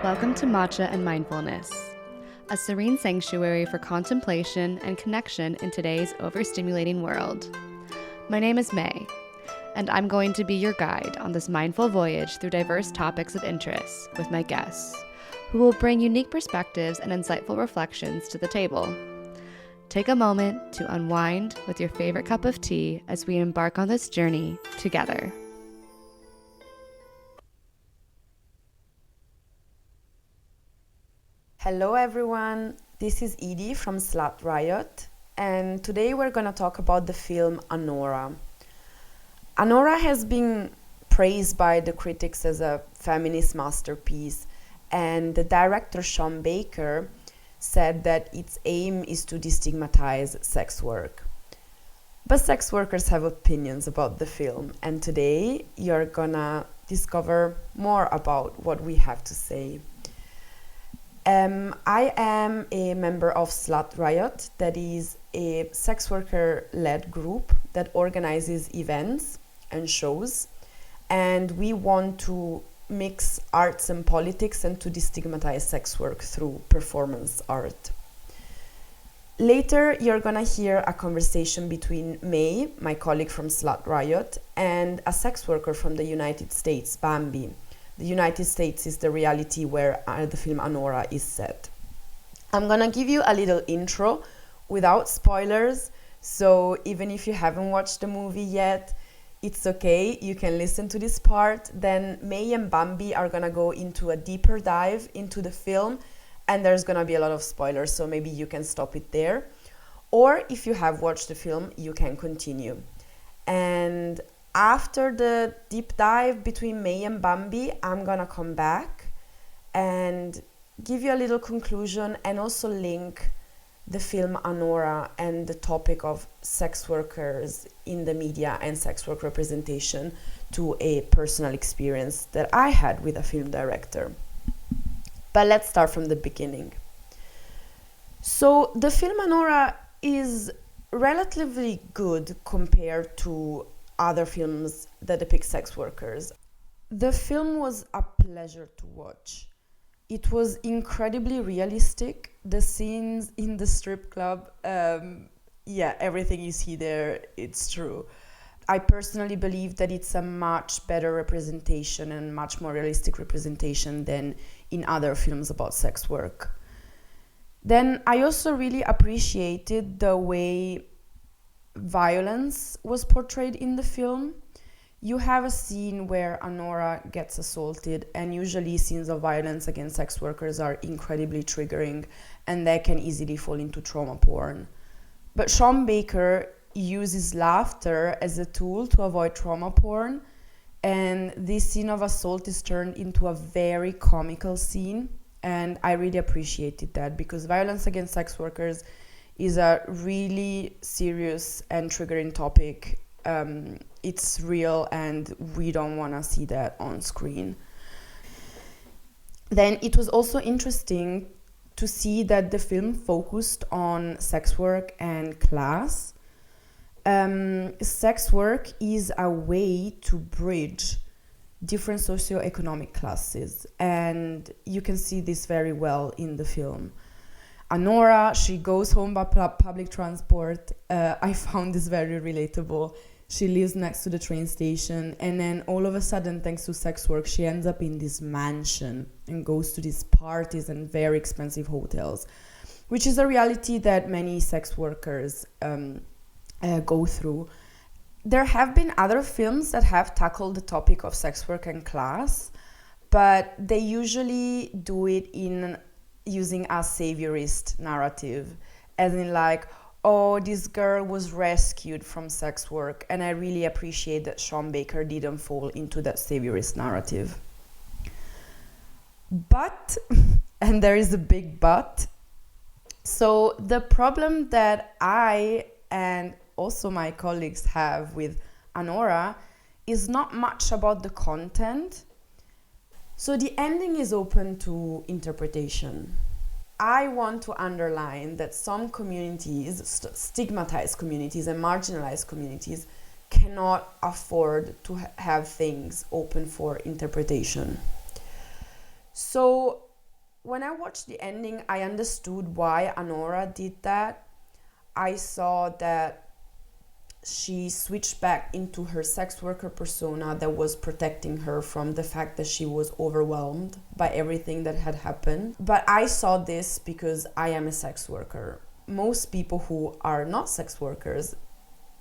Welcome to Matcha and Mindfulness, a serene sanctuary for contemplation and connection in today's overstimulating world. My name is May, and I'm going to be your guide on this mindful voyage through diverse topics of interest with my guests, who will bring unique perspectives and insightful reflections to the table. Take a moment to unwind with your favorite cup of tea as we embark on this journey together. Hello everyone, this is Edie from Slut, Riot, and today we're going to talk about the film Anora. Anora has been praised by the critics as a feminist masterpiece, and the director Sean Baker said that its aim is to destigmatize sex work. But sex workers have opinions about the film, and today you're gonna discover more about what we have to say. I am a member of Slut Riot, that is a sex worker-led group that organizes events and shows, and we want to mix arts and politics and to destigmatize sex work through performance art. Later, you're gonna hear a conversation between May, my colleague from Slut Riot, and a sex worker from the United States, Bambi. The United States is the reality where the film Anora is set. I'm gonna give you a little intro without spoilers, so even if you haven't watched the movie yet, it's okay, you can listen to this part. Then May and Bambi are gonna go into a deeper dive into the film, and there's gonna be a lot of spoilers, so maybe you can stop it there. Or if you have watched the film, you can continue. And after the deep dive between May and Bambi, I'm gonna come back and give you a little conclusion and also link the film Anora and the topic of sex workers in the media and sex work representation to a personal experience that I had with a film director. But let's start from the beginning. So the film Anora is relatively good compared to other films that depict sex workers. The film was a pleasure to watch. It was incredibly realistic. The scenes in the strip club, everything you see there, it's true. I personally believe that it's a much better representation and much more realistic representation than in other films about sex work. Then I also really appreciated the way violence was portrayed in the film. You have a scene where Anora gets assaulted, and usually scenes of violence against sex workers are incredibly triggering and they can easily fall into trauma porn. But Sean Baker uses laughter as a tool to avoid trauma porn, and this scene of assault is turned into a very comical scene, and I really appreciated that because violence against sex workers is a really serious and triggering topic. It's real and we don't want to see that on screen. Then it was also interesting to see that the film focused on sex work and class. Sex work is a way to bridge different socioeconomic classes, and you can see this very well in the film. Anora, she goes home by public transport. I found this very relatable. She lives next to the train station, and then all of a sudden, thanks to sex work, she ends up in this mansion and goes to these parties and very expensive hotels, which is a reality that many sex workers go through. There have been other films that have tackled the topic of sex work and class, but they usually do it in using a saviorist narrative, as in like, oh, this girl was rescued from sex work, and I really appreciate that Sean Baker didn't fall into that saviorist narrative. But, and there is a big but, so the problem that I and also my colleagues have with Anora is not much about the content. So the ending is open to interpretation. I want to underline that some communities, stigmatized communities and marginalized communities, cannot afford to have things open for interpretation. So when I watched the ending, I understood why Anora did that. I saw that she switched back into her sex worker persona that was protecting her from the fact that she was overwhelmed by everything that had happened. But I saw this because I am a sex worker. Most people who are not sex workers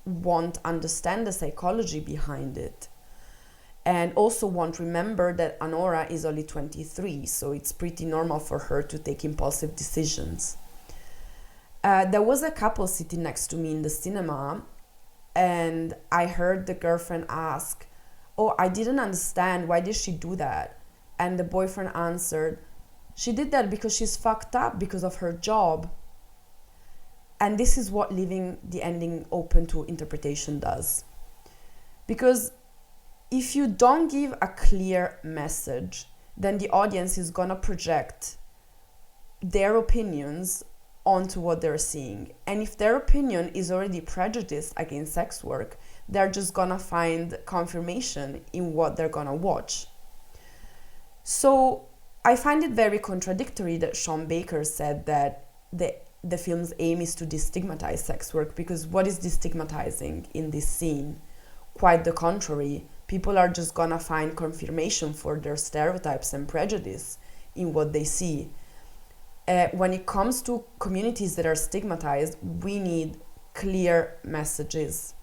won't understand the psychology behind it, and also won't remember that Anora is only 23, so it's pretty normal for her to take impulsive decisions. There was a couple sitting next to me in the cinema, and I heard the girlfriend ask, "Oh, I didn't understand, why did she do that?" And the boyfriend answered, "She did that because she's fucked up because of her job." And this is what leaving the ending open to interpretation does. Because if you don't give a clear message, then the audience is gonna project their opinions onto what they're seeing. And if their opinion is already prejudiced against sex work, they're just gonna find confirmation in what they're gonna watch. So I find it very contradictory that Sean Baker said that the film's aim is to destigmatize sex work, because what is destigmatizing in this scene? Quite the contrary. People are just gonna find confirmation for their stereotypes and prejudice in what they see. When it comes to communities that are stigmatized, we need clear messages.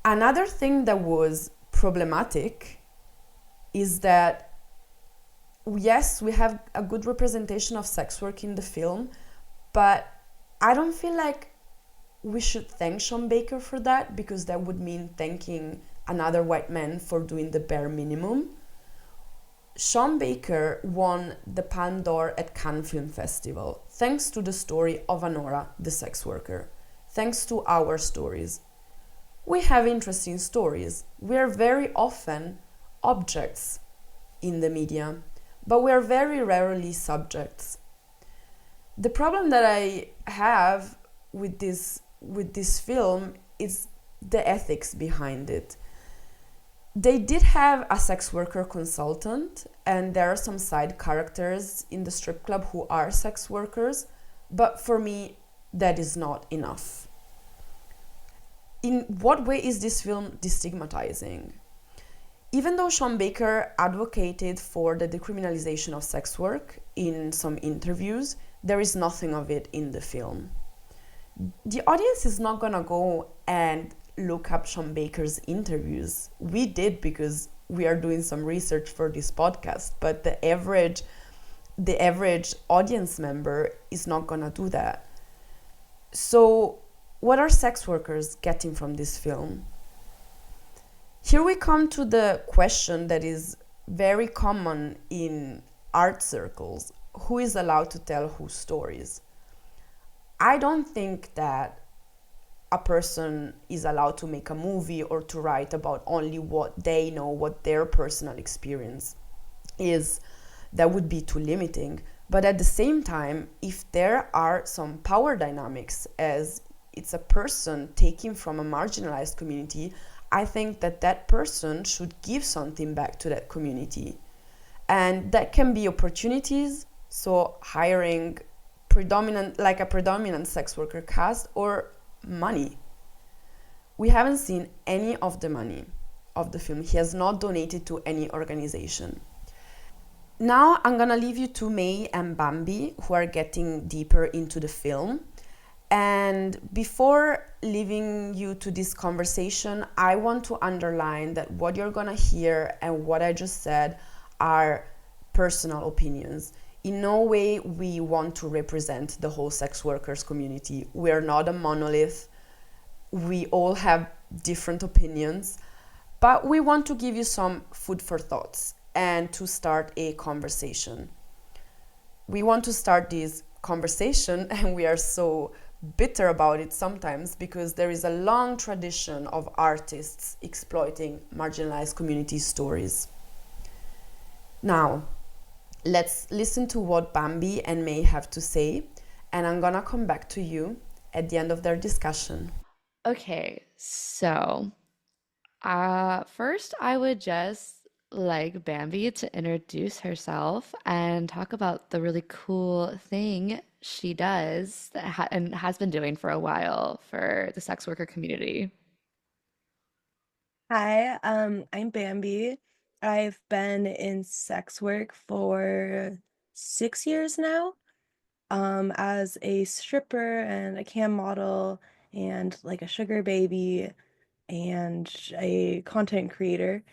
Another thing that was problematic is that, yes, we have a good representation of sex work in the film, but I don't feel like we should thank Sean Baker for that, because that would mean thanking another white man for doing the bare minimum. Sean Baker won the Palme d'Or at Cannes Film Festival thanks to the story of Anora, the sex worker, thanks to our stories. We have interesting stories. We are very often objects in the media, but we are very rarely subjects. The problem that I have with this film is the ethics behind it. They did have a sex worker consultant, and there are some side characters in the strip club who are sex workers, but for me, that is not enough. In what way is this film destigmatizing? Even though Sean Baker advocated for the decriminalization of sex work in some interviews, there is nothing of it in the film. The audience is not gonna go and look up Sean Baker's interviews. We did, because we are doing some research for this podcast, but the average audience member is not gonna do that. So what are sex workers getting from this film? Here we come to the question that is very common in art circles: who is allowed to tell whose stories? I don't think that a person is allowed to make a movie or to write about only what they know, what their personal experience is. That would be too limiting. But at the same time, if there are some power dynamics, as it's a person taking from a marginalized community, I think that that person should give something back to that community. And that can be opportunities, so hiring a predominant sex worker cast, or money. We haven't seen any of the money of the film. He has not donated to any organization. Now I'm gonna leave you to May and Bambi, who are getting deeper into the film. And before leaving you to this conversation, I want to underline that what you're gonna hear and what I just said are personal opinions. In no way we want to represent the whole sex workers community. We are not a monolith. We all have different opinions, but we want to give you some food for thoughts and to start a conversation. We want to start this conversation, and we are so bitter about it sometimes, because there is a long tradition of artists exploiting marginalized community stories. Now, let's listen to what Bambi and May have to say, and I'm gonna come back to you at the end of their discussion. Okay, so first I would just like Bambi to introduce herself and talk about the really cool thing she does that and has been doing for a while for the sex worker community. Hi, I'm Bambi. I've been in sex work for 6 years now, as a stripper and a cam model and like a sugar baby and a content creator.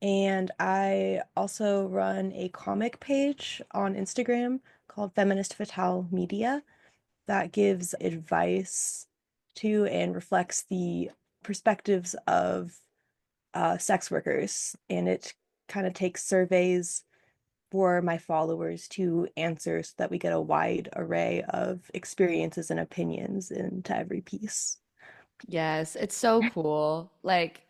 And I also run a comic page on Instagram called Feminist Fatale Media that gives advice to and reflects the perspectives of sex workers, and it kind of takes surveys for my followers to answer so that we get a wide array of experiences and opinions into every piece. Yes, it's so cool. Like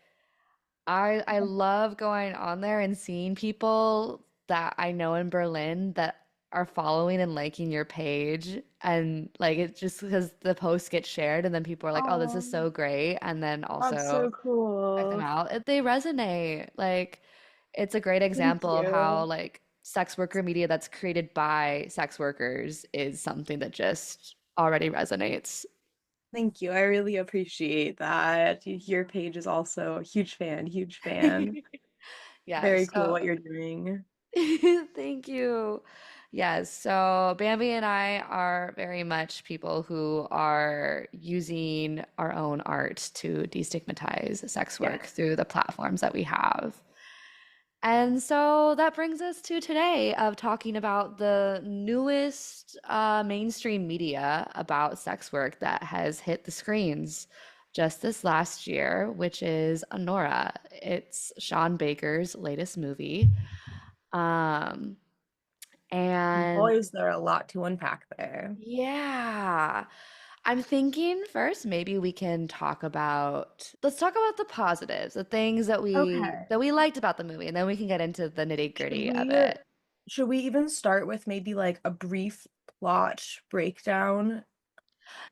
I love going on there and seeing people that I know in Berlin that are following and liking your page, and like it just because the posts get shared and then people are like, "Oh, this is Oh, so great." And then that's also so check them cool. out. They resonate. Like it's a great Thank example of how you. like sex worker media that's created by sex workers is something that just already resonates. Thank you. I really appreciate that. Your page is also a huge fan, huge fan. Yeah, Very cool so what you're doing. thank you. Yes, so Bambi and I are very much people who are using our own art to destigmatize sex work Yes. through the platforms that we have. And so that brings us to today of talking about the newest mainstream media about sex work that has hit the screens just this last year, which is Anora. It's Sean Baker's latest movie. Um, and Boys, there are a lot to unpack there. yeah, I'm thinking first maybe we can let's talk about the positives, the things Okay. that we liked about the movie, and then we can get into the Should nitty-gritty of we it. should we even start with maybe like a brief plot breakdown?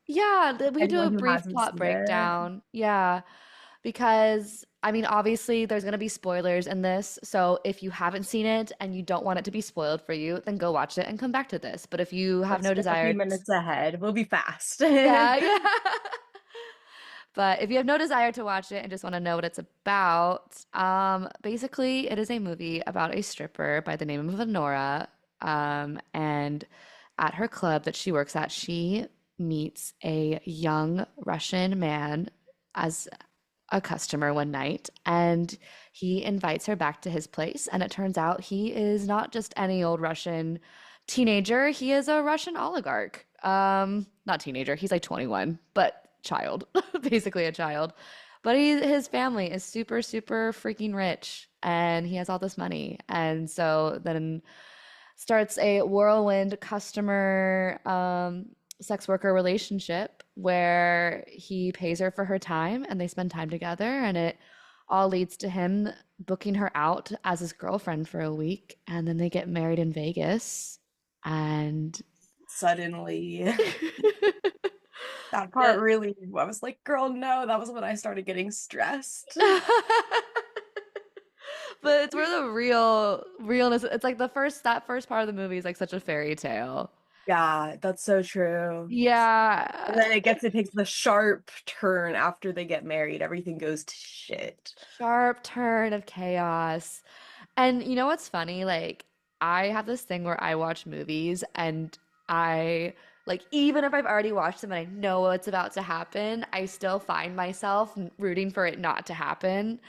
Yeah, we could do a Anyone who brief hasn't plot seen it. breakdown. Yeah, because I mean, obviously, there's going to be spoilers in this. So if you haven't seen it and you don't want it to be spoiled for you, then go watch it and come back to this. But if you have Let's no skip a few desire, minutes ahead. We'll be fast. yeah, yeah. But if you have no desire to watch it and just want to know what it's about, basically, it is a movie about a stripper by the name of Anora. And at her club that she works at, she meets a young Russian man as a customer one night, and he invites her back to his place. And it turns out he is not just any old Russian teenager, he is a Russian oligarch. Not teenager, he's like 21, but child, basically a child. But his family is super, super freaking rich, and he has all this money. And so then starts a whirlwind customer sex worker relationship where he pays her for her time and they spend time together, and it all leads to him booking her out as his girlfriend for a week, and then they get married in Vegas. And Suddenly, that part yeah. really, I was like, girl, no, that was when I started getting stressed. But it's where the realness, it's like that first part of the movie is like such a fairy tale. Yeah, that's so true. And Yeah. then it takes the sharp turn after they get married. Everything goes to shit. Sharp turn of chaos. And you know what's funny? Like, I have this thing where I watch movies and I, like, even if I've already watched them and I know what's about to happen, I still find myself rooting for it not to happen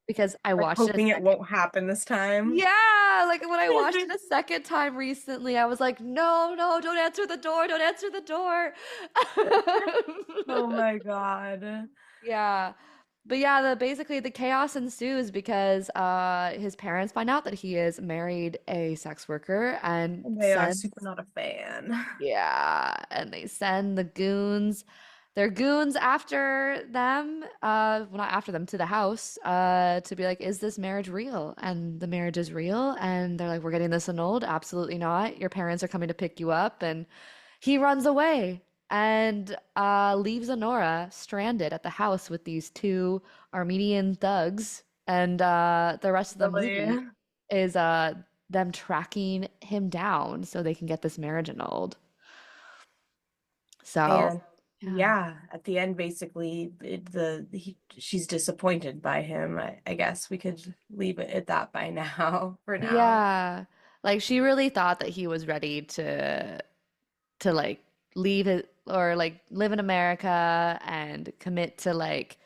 because I Like watched it a hoping it second. won't happen this time. Yeah, like when I watched it a second time recently, I was like, no, no, don't answer the door, don't answer the door. Oh my God. Yeah. But yeah, basically the chaos ensues because his parents find out that he is married a sex worker and And they are super sends not a fan. yeah, and they send the goons, their goons after them, well not after them to the house, to be like, is this marriage real? And the marriage is real, and they're like, we're getting this annulled. Absolutely not. Your parents are coming to pick you up, and he runs away and leaves Honora stranded at the house with these two Armenian thugs. And the rest of the movie Really? is them tracking him down so they can get this marriage annulled. So, And yeah. yeah, at the end, basically, she's disappointed by him. I guess we could leave it at that by now, for now. Yeah. Like she really thought that he was ready to like leave it or like live in America and commit to like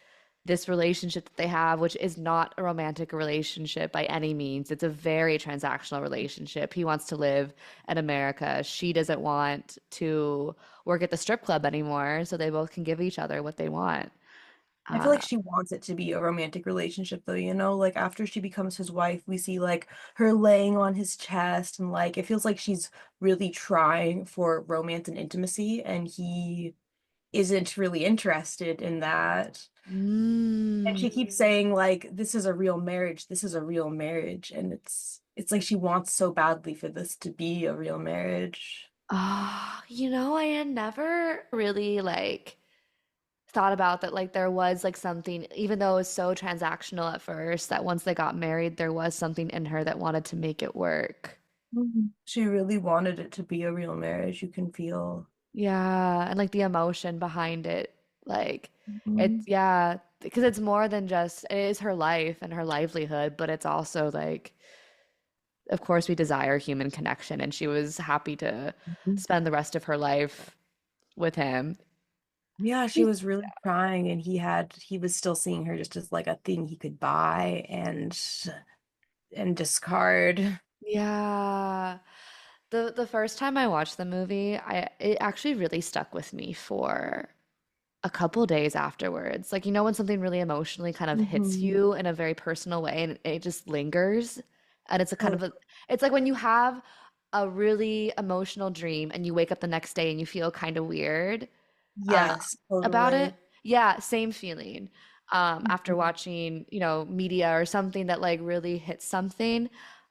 this relationship that they have, which is not a romantic relationship by any means. It's a very transactional relationship. He wants to live in America. She doesn't want to work at the strip club anymore, so they both can give each other what they want. I feel like Uh, she wants it to be a romantic relationship, though, you know? Like, after she becomes his wife, we see, like, her laying on his chest, and, like, it feels like she's really trying for romance and intimacy, and he isn't really interested in that. And mm, she keeps saying like this is a real marriage, this is a real marriage, and it's like she wants so badly for this to be a real marriage. I had never really like thought about that like there was like something even though it was so transactional at first that once they got married there was something in her that wanted to make it work. Mhm. She really wanted it to be a real marriage, you can feel. Yeah, and like the emotion behind it like it's Mhm. yeah because it's more than just it is her life and her livelihood but it's also like of course we desire human connection and she was happy to spend the rest of her life with him. Yeah, she was really trying, and he was still seeing her just as like a thing he could buy and discard. Yeah. The first time I watched the movie, I it actually really stuck with me for a couple days afterwards. Like, when something really emotionally kind of hits Hmm. you in a very personal way and it just lingers. And it's a kind of it's like when you have a really emotional dream and you wake up the next day and you feel kind of weird uh, Yes, about it. totally. Yeah, same feeling. After watching, media or something that like really hits something.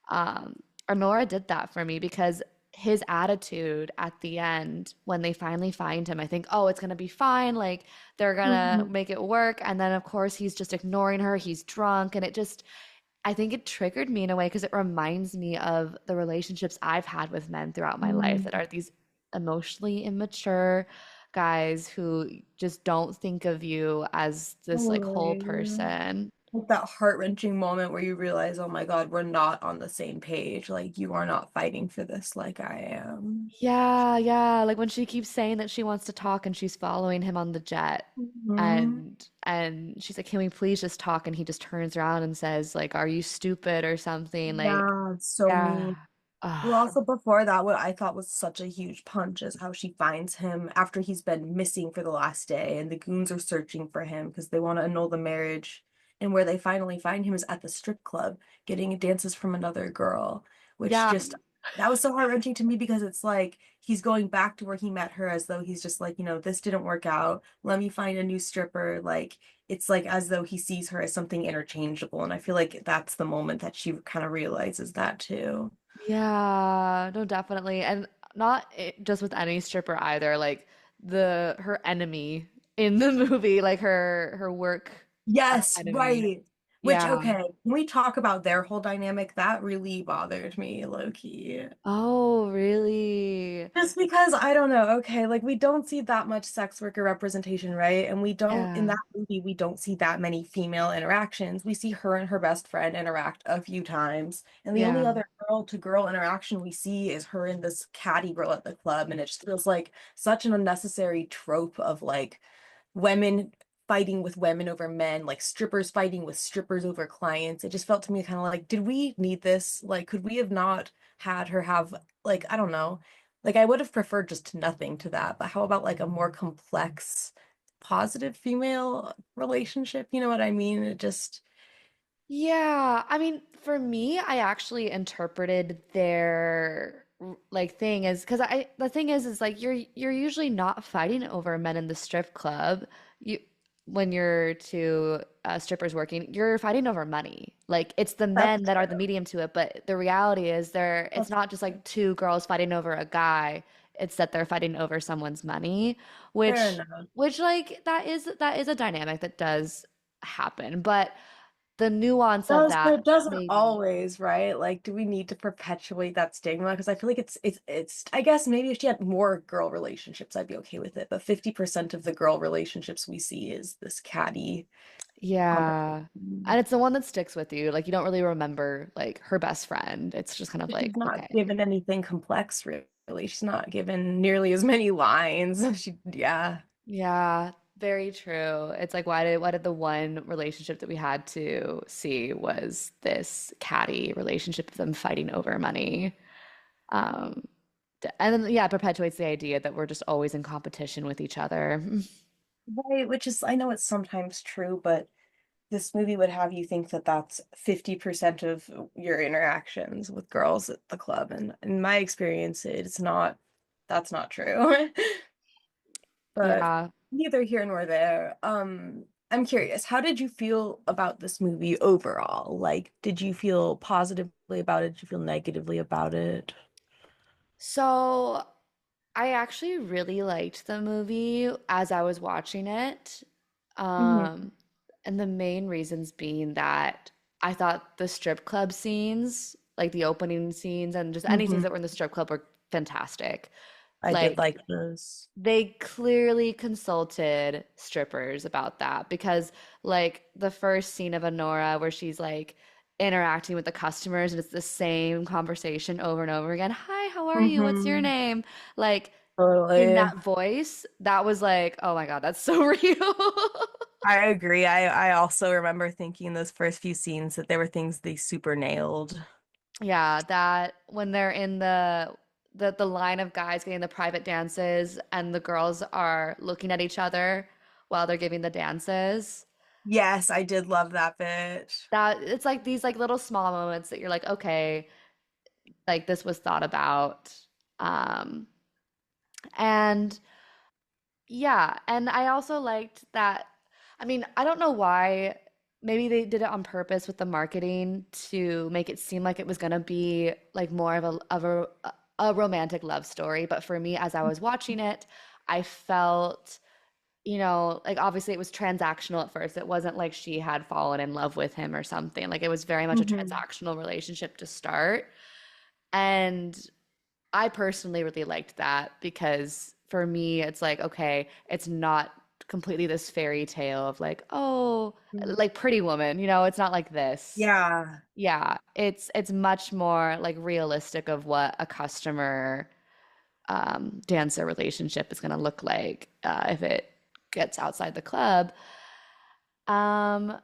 Um, Anora did that for me because his attitude at the end when they finally find him, I think, oh, it's gonna be fine. Like they're gonna Mhm. make it work. And then of course he's just ignoring her. He's drunk, and I think it triggered me in a way because it reminds me of the relationships I've had with men throughout my life that Mhm. are these emotionally immature guys who just don't think of you as this like whole Totally. person. Like that heart-wrenching moment where you realize, oh my God, we're not on the same page. Like you are not fighting for this like I am. Yeah, yeah. Like when she keeps saying that she wants to talk and she's following him on the jet. Mhm. And she's like, "Can we please just talk?" And he just turns around and says, like, "Are you stupid or something?" Like, Yeah, it's so mean. yeah. Well, Ugh. also before that, what I thought was such a huge punch is how she finds him after he's been missing for the last day, and the goons are searching for him because they want to annul the marriage. And where they finally find him is at the strip club, getting dances from another girl, which Yeah. just that was so heart-wrenching to me because it's like he's going back to where he met her as though he's just like, this didn't work out. Let me find a new stripper. Like it's like as though he sees her as something interchangeable. And I feel like that's the moment that she kind of realizes that too. Yeah, no, definitely. And not just with any stripper either, like the her enemy in the movie, like her work Yes, enemy. right. Which, Yeah. okay, can we talk about their whole dynamic? That really bothered me, low key. Oh, really? Just because I don't know, okay, like we don't see that much sex worker representation, right? And we don't, in Yeah. that movie, we don't see that many female interactions. We see her and her best friend interact a few times. And the only Yeah. other girl to girl interaction we see is her and this catty girl at the club. And it just feels like such an unnecessary trope of like, women fighting with women over men, like strippers fighting with strippers over clients. It just felt to me kind of like, did we need this? Like, could we have not had her have, like, I don't know. Like, I would have preferred just nothing to that, but how about like a more complex, positive female relationship? You know what I mean? It just, Yeah, I mean, for me, I actually interpreted their like thing as because I the thing is like you're usually not fighting over men in the strip club. You when you're two strippers working, you're fighting over money. Like it's the that's men that are the medium to it, but the reality is it's that's not just like two girls fighting over a guy. It's that they're fighting over someone's money, fair which enough. which like that is a dynamic that does happen, but. the nuance of Does, but that it doesn't maybe. always, right? Like, do we need to perpetuate that stigma? Because I feel like it's I guess maybe if she had more girl relationships, I'd be okay with it. But 50% of the girl relationships we see is this catty Yeah. And conversation. it's the one that sticks with you. Like you don't really remember like her best friend. It's just kind of She's like, not okay. given anything complex, really. She's not given nearly as many lines. Yeah. Yeah, very true. It's like why did the one relationship that we had to see was this catty relationship of them fighting over money. Um, and then yeah, it perpetuates the idea that we're just always in competition with each other. Right, which is, I know it's sometimes true, but this movie would have you think that that's 50% of your interactions with girls at the club. And in my experience, it's not, that's not true. But Yeah. neither here nor there. I'm curious, how did you feel about this movie overall? Like, did you feel positively about it? Did you feel negatively about it? So I actually really liked the movie as I was watching it. Hmm. Um, and the main reasons being that I thought the strip club scenes, like the opening scenes and just any scenes Hmm. that were in the strip club were fantastic. I did Like like this. they clearly consulted strippers about that because like the first scene of Anora where she's like interacting with the customers and it's the same conversation over and over again. Hi, how are you? What's your Hmm. name? Like in Totally. that voice, that was like, oh my God, that's so real. I agree. I also remember thinking in those first few scenes that there were things they super nailed. Yeah, that when they're in the line of guys getting the private dances and the girls are looking at each other while they're giving the dances. Yes, I did love that bit. That it's like these like little small moments that you're like, okay, like this was thought about. Um, and yeah, and I also liked that. I mean, I don't know why. Maybe they did it on purpose with the marketing to make it seem like it was gonna be like more of a romantic love story. But for me, as I was watching it, I felt, like obviously it was transactional at first. It wasn't like she had fallen in love with him or something. Like it was very much a Hmm. transactional relationship to start. And I personally really liked that because for me, it's like, okay, it's not completely this fairy tale of like, oh, like Pretty Woman, it's not like this. Yeah. Yeah, it's much more like realistic of what a customer dancer relationship is going to look like if it gets outside the club. Um,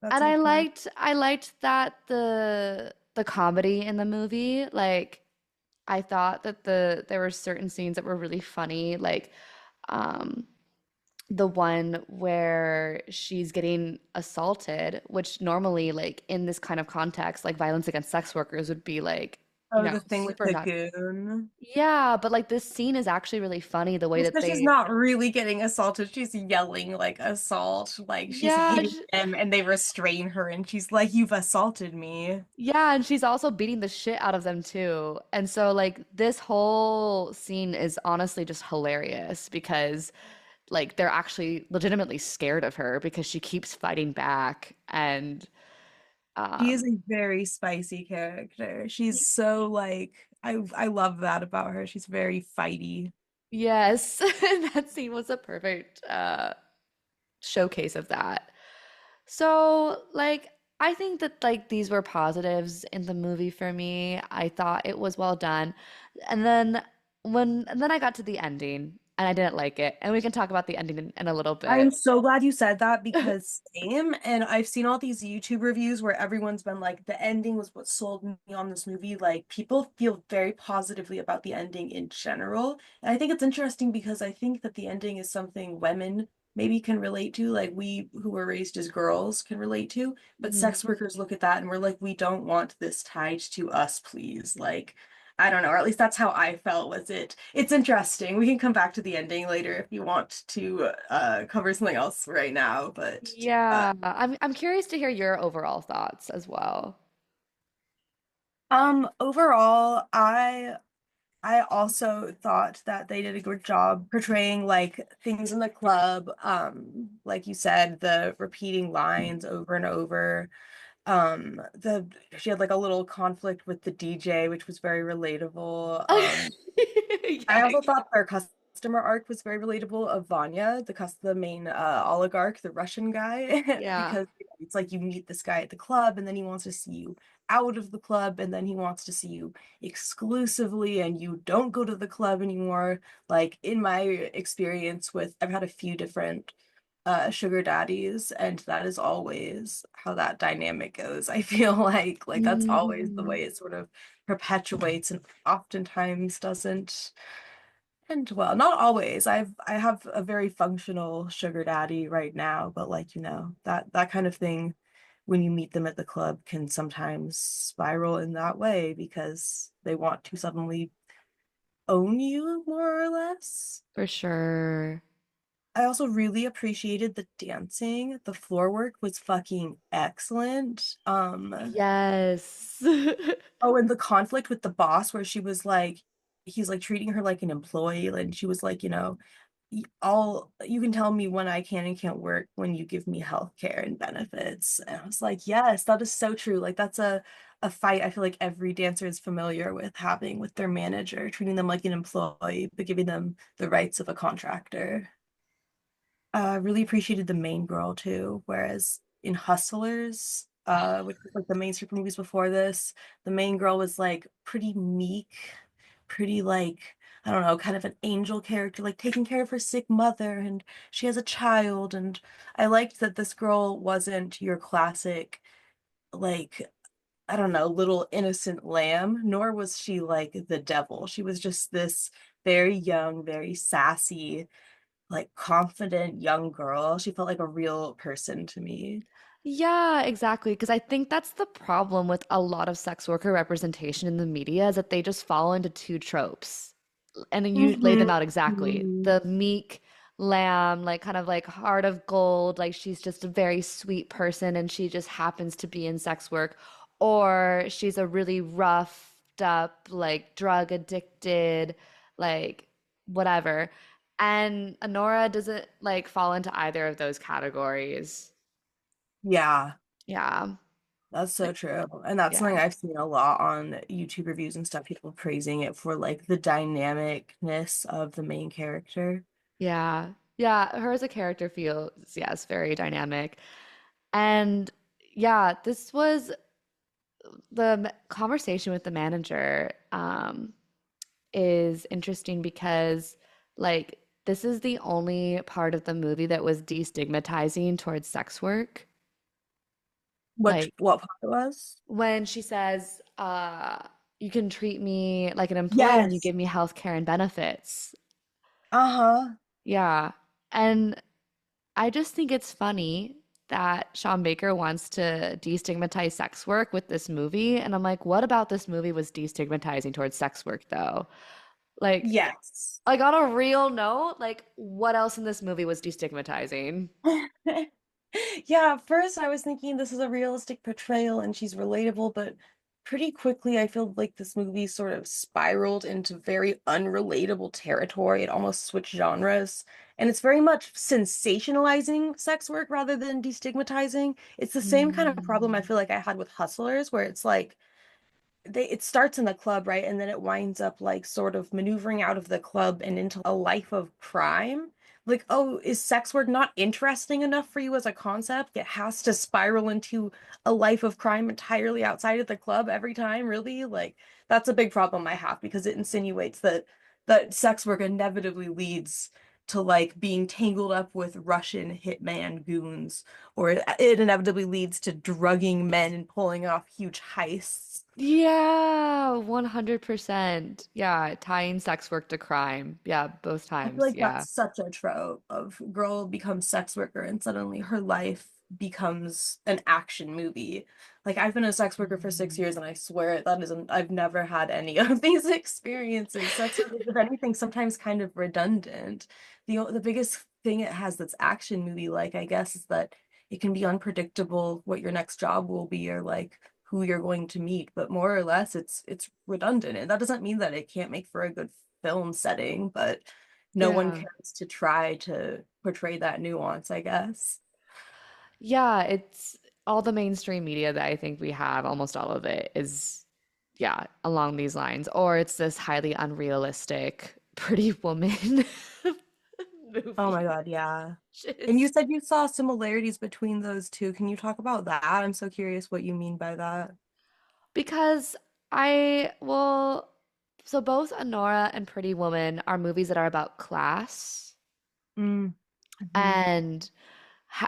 That's and a I good point. liked I liked that the comedy in the movie, like I thought that there were certain scenes that were really funny, like um, the one where she's getting assaulted, which normally, like in this kind of context, like violence against sex workers would be like, Oh, the thing with super the not. goon. Yeah, but like this scene is actually really funny the way that So she's they, not really getting assaulted. She's yelling like assault, like she's yeah, hitting them and they restrain her and she's like, "You've assaulted me." yeah, and she's also beating the shit out of them too. And so like this whole scene is honestly just hilarious because like they're actually legitimately scared of her because she keeps fighting back and She is um a very spicy character. She's so like I love that about her. She's very fighty. yes, that scene was a perfect showcase of that. So like I think that like these were positives in the movie for me. I thought it was well done. And then and then I got to the ending and I didn't like it. And we can talk about the ending in a little I'm bit. so glad you said that because same. And I've seen all these YouTube reviews where everyone's been like, the ending was what sold me on this movie. Like, people feel very positively about the ending in general. And I think it's interesting because I think that the ending is something women maybe can relate to, like we who were raised as girls can relate to. But Mhm. sex workers look at that and we're like, we don't want this tied to us, please. Like, I don't know, or at least that's how I felt was it. It's interesting. We can come back to the ending later if you want to cover something else right now, but Yeah, I'm curious to hear your overall thoughts as well. overall, I I also thought that they did a good job portraying like things in the club. Like you said, the repeating lines over and over. The She had like a little conflict with the DJ, which was very relatable. I Yeah. also thought their customer arc was very relatable of Vanya, the main oligarch, the Russian guy, Yeah. because it's like you meet this guy at the club and then he wants to see you out of the club and then he wants to see you exclusively and you don't go to the club anymore. Like in my experience with, I've had a few different sugar daddies, and that is always how that dynamic goes. I feel like that's always the Mm. way it sort of perpetuates and oftentimes doesn't end well. Not always. I have a very functional sugar daddy right now, but like, that kind of thing when you meet them at the club can sometimes spiral in that way because they want to suddenly own you more or less. For sure. I also really appreciated the dancing. The floor work was fucking excellent. Yes. Oh, and the conflict with the boss where she was like, he's like treating her like an employee, and she was like, all you can tell me when I can and can't work when you give me health care and benefits. And I was like, yes, that is so true. Like that's a fight I feel like every dancer is familiar with having with their manager, treating them like an employee, but giving them the rights of a contractor. Really appreciated the main girl too. Whereas in Hustlers, which was like the main super movies before this, the main girl was like pretty meek, pretty like, I don't know, kind of an angel character, like taking care of her sick mother, and she has a child. And I liked that this girl wasn't your classic, like, I don't know, little innocent lamb, nor was she like the devil. She was just this very young, very sassy, like confident young girl. She felt like a real person to me. Yeah, exactly. Because I think that's the problem with a lot of sex worker representation in the media is that they just fall into two tropes. And then you lay them Mhm. out exactly. Mhm. The meek lamb, like kind of like heart of gold, like she's just a very sweet person and she just happens to be in sex work. Or she's a really roughed up, like drug addicted, like whatever. And Anora doesn't like fall into either of those categories. Yeah, Yeah. that's so Like, true. And that's something yeah. I've seen a lot on YouTube reviews and stuff, people praising it for like the dynamicness of the main character. Yeah. Yeah. Her as a character feels, yes, very dynamic. And yeah, this was conversation with the manager is interesting because like this is the only part of the movie that was destigmatizing towards sex work. Like What part it was? when she says, you can treat me like an employee and you Yes. give me health care and benefits. Uh-huh. Yeah. And I just think it's funny that Sean Baker wants to destigmatize sex work with this movie. And I'm like, what about this movie was destigmatizing towards sex work, though? Like, Yes. like on a real note, like, what else in this movie was destigmatizing? Yeah, at first I was thinking this is a realistic portrayal and she's relatable, but pretty quickly I feel like this movie sort of spiraled into very unrelatable territory. It almost switched genres, and it's very much sensationalizing sex work rather than destigmatizing. It's the same kind of problem I Mm. feel like I had with Hustlers, where it's like it starts in the club, right? And then it winds up like sort of maneuvering out of the club and into a life of crime. Like, oh, is sex work not interesting enough for you as a concept? It has to spiral into a life of crime entirely outside of the club every time, really? Like, that's a big problem I have because it insinuates that sex work inevitably leads to like being tangled up with Russian hitman goons, or it inevitably leads to drugging men and pulling off huge heists. Yeah, 100%. Yeah, tying sex work to crime. Yeah, both I feel times. like Yeah. that's such a trope of girl becomes sex worker and suddenly her life becomes an action movie. Like I've been a sex worker for 6 years and I swear that isn't I've never had any of these experiences. Sex work is, if anything, sometimes kind of redundant. The biggest thing it has that's action movie like, I guess, is that it can be unpredictable what your next job will be or like who you're going to meet, but more or less it's redundant. And that doesn't mean that it can't make for a good film setting, but no one Yeah. cares to try to portray that nuance, I guess. Yeah, it's all the mainstream media that I think we have, almost all of it is, yeah, along these lines. Or it's this highly unrealistic Pretty Woman Oh movie. my God, yeah. And you Just said you saw similarities between those two. Can you talk about that? I'm so curious what you mean by that. because I will, so both Anora and Pretty Woman are movies that are about class Mm. Hmm. and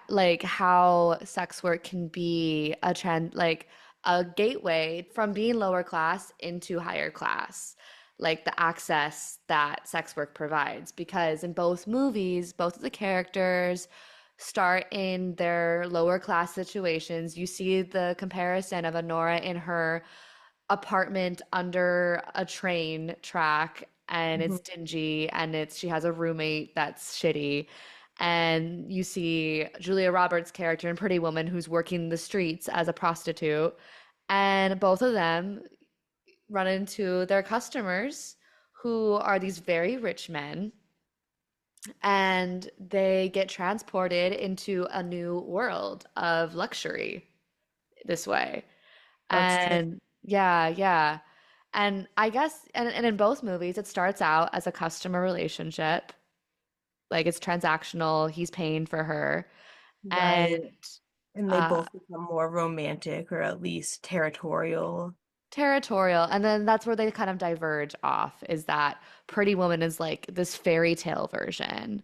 like how sex work can be a trend, like a gateway from being lower class into higher class, like the access that sex work provides. Because in both movies, both of the characters start in their lower class situations. You see the comparison of Honora in her apartment under a train track, and it's Hmm. dingy, and it's she has a roommate that's shitty. And you see Julia Roberts' character in Pretty Woman who's working the streets as a prostitute, and both of them run into their customers who are these very rich men, and they get transported into a new world of luxury this way. That's true. And yeah, yeah. And I guess, and in both movies, it starts out as a customer relationship. Like it's transactional. He's paying for her. Right. And And they uh, both become more romantic or at least territorial. territorial. And then that's where they kind of diverge off, is that Pretty Woman is like this fairy tale version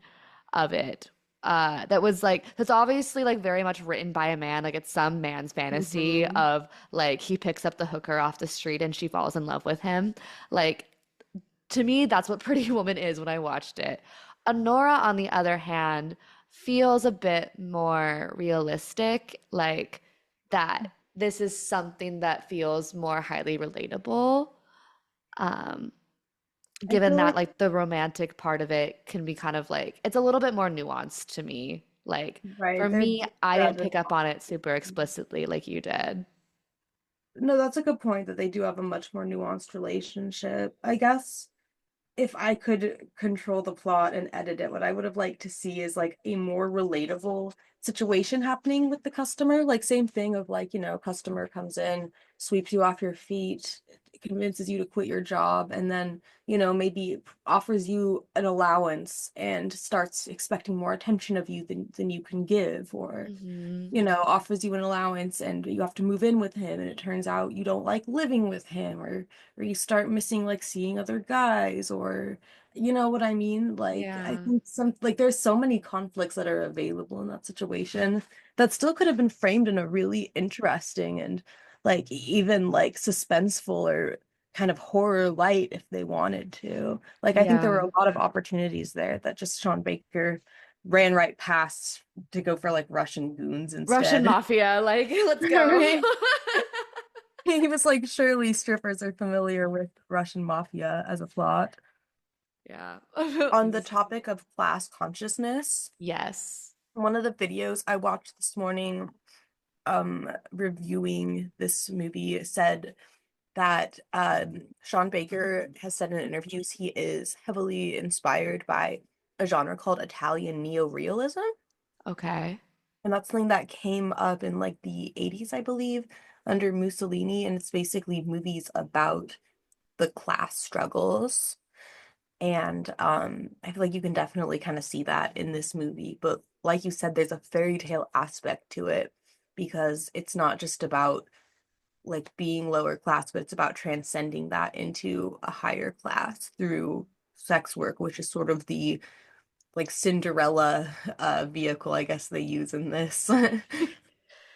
of it. That was like that's obviously like very much written by a man. Like it's some man's fantasy Hmm. of like he picks up the hooker off the street and she falls in love with him. Like to me, that's what Pretty Woman is when I watched it. Honora, on the other hand, feels a bit more realistic, like that this is something that feels more highly relatable. Um, I Given feel that like, like the romantic part of it can be kind of like it's a little bit more nuanced to me. Like for right, they're me, I different didn't as pick up on it super well. explicitly like you did. No, that's a good point that they do have a much more nuanced relationship. I guess if I could control the plot and edit it, what I would have liked to see is like a more relatable situation happening with the customer. Like same thing of like, customer comes in, sweeps you off your feet, convinces you to quit your job, and then, maybe offers you an allowance and starts expecting more attention of you than you can give, or Hmm. offers you an allowance and you have to move in with him and it turns out you don't like living with him, or you start missing like seeing other guys, or you know what I mean? Like I Yeah. think some like there's so many conflicts that are available in that situation that still could have been framed in a really interesting and like even like suspenseful or kind of horror light if they wanted to. Like I think there were Yeah. a lot of opportunities there that just Sean Baker ran right past to go for like Russian goons Russian instead. mafia, like let's go. Right? He was like, surely strippers are familiar with Russian mafia as a plot. Yeah. On the topic of class consciousness, Yes. one of the videos I watched this morning, reviewing this movie said that Sean Baker has said in interviews he is heavily inspired by a genre called Italian neorealism. Okay. And that's something that came up in like the 80s, I believe, under Mussolini. And it's basically movies about the class struggles. And I feel like you can definitely kind of see that in this movie. But like you said, there's a fairy tale aspect to it because it's not just about like being lower class, but it's about transcending that into a higher class through sex work, which is sort of the like Cinderella vehicle, I guess they use in this.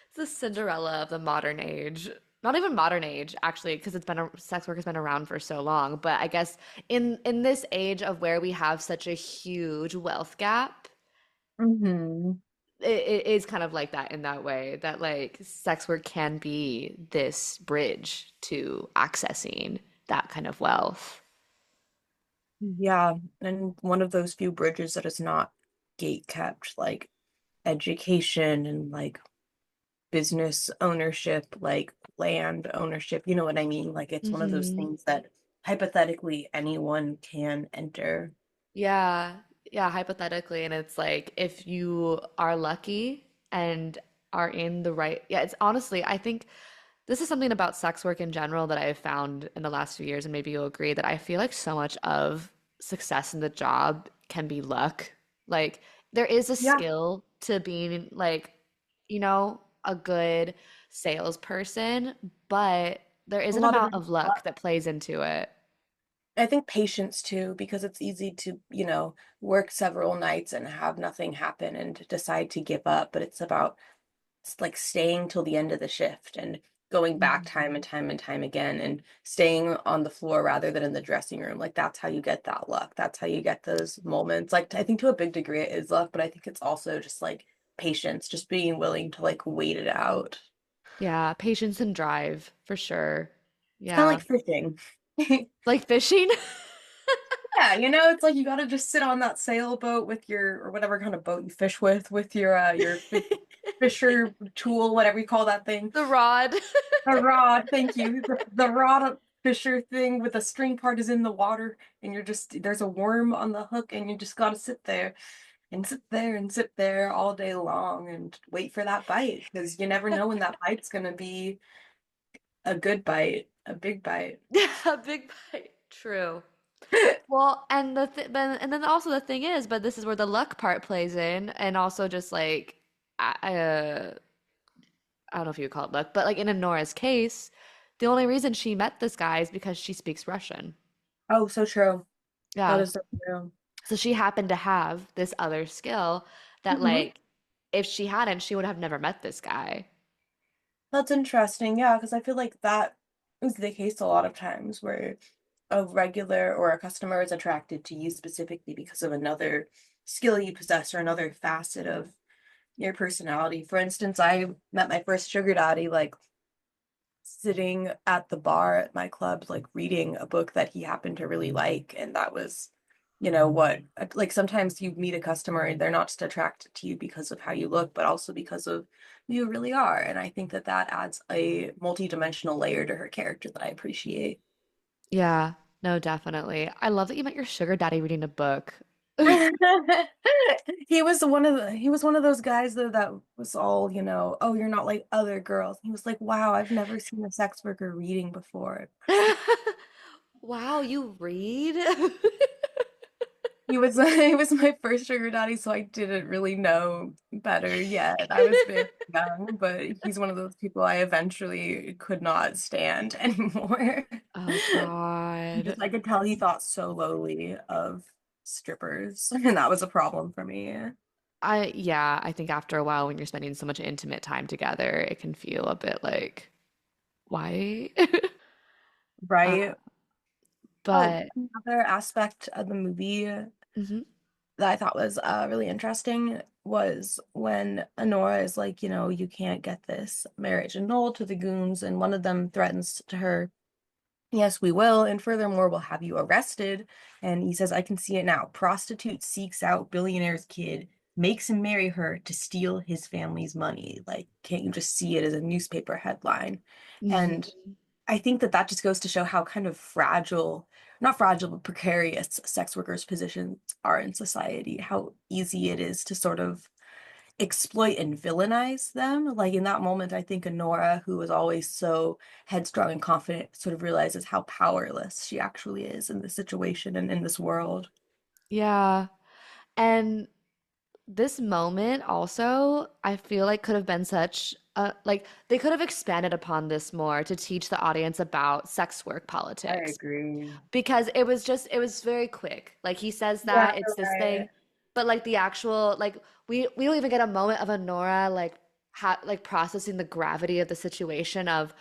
It's the Cinderella of the modern age. Not even modern age, actually, because sex work has been around for so long. But I guess in this age of where we have such a huge wealth gap, Hmm. it is kind of like that in that way, that like sex work can be this bridge to accessing that kind of wealth. Yeah, and one of those few bridges that is not gate kept, like education and like business ownership, like land ownership. You know what I mean? Like it's one of those Hmm. things that hypothetically anyone can enter. Yeah, yeah, hypothetically. And it's like if you are lucky and are in the right, yeah, it's honestly, I think this is something about sex work in general that I have found in the last few years, and maybe you'll agree that I feel like so much of success in the job can be luck. Like there is a Yeah, skill to being like, a good salesperson, but there is a an lot of amount it. of luck that plays into it. I think patience too, because it's easy to, work several nights and have nothing happen and decide to give up. But it's about like staying till the end of the shift and going back time and time and time again and staying on the floor rather than in the dressing room. Like that's how you get that luck. That's how you get those moments. Like I think to a big degree it is luck, but I think it's also just like patience, just being willing to like wait it out. Yeah, patience and drive for sure. It's kind of Yeah. like fishing. Like fishing? Yeah, it's like you gotta just sit on that sailboat with your or whatever kind of boat you fish with your fisher tool, whatever you call that thing. The rod. A rod, thank you. The rod fisher thing with the string part is in the water, and there's a worm on the hook, and you just gotta sit there and sit there and sit there all day long and wait for that bite because you never know when that bite's gonna be a good bite, a big bite. A big bite. True. Well, and and then also the thing is, but this is where the luck part plays in, and also just like I don't know if you would call it luck, but like in Anora's case, the only reason she met this guy is because she speaks Russian. Oh, so true. That Yeah. is so true. So she happened to have this other skill that Hmm. like if she hadn't, she would have never met this guy. That's interesting. Yeah, because I feel like that is the case a lot of times where a regular or a customer is attracted to you specifically because of another skill you possess or another facet of your personality. For instance, I met my first sugar daddy like sitting at the bar at my club, like reading a book that he happened to really like. And that was, what, like sometimes you meet a customer and they're not just attracted to you because of how you look, but also because of who you really are. And I think that that adds a multi-dimensional layer to her character that I appreciate. Yeah, no, definitely. I love that you met your sugar daddy reading a book. He was one of those guys though that was all, oh, you're not like other girls. He was like, wow, I've never seen a sex worker reading before. Wow, you read? He was my first sugar daddy, so I didn't really know better yet. I was very young, but he's one of those people I eventually could not stand anymore. Oh God. Just I could tell he thought so lowly of strippers, and that was a problem for me. Yeah, I think after a while when you're spending so much intimate time together, it can feel a bit like, why? Uh, Right? Oh, but another aspect of the movie mhm. that I thought was really interesting was when Anora is like, you can't get this marriage annulled to the goons, and one of them threatens to her, yes, we will, and furthermore, we'll have you arrested. And he says, I can see it now. Prostitute seeks out billionaire's kid, makes him marry her to steal his family's money. Like, can't you just see it as a newspaper headline? And Mhm. I think that that just goes to show how kind of fragile, not fragile, but precarious sex workers' positions are in society, how easy it is to sort of exploit and villainize them. Like in that moment, I think Honora, who was always so headstrong and confident, sort of realizes how powerless she actually is in this situation and in this world. Yeah. And this moment also, I feel like could have been such a like they could have expanded upon this more to teach the audience about sex work I politics. agree. Because it was very quick. Like he says Yeah, that it's you're this right. thing, but like the actual like we don't even get a moment of Honora like like processing the gravity of the situation of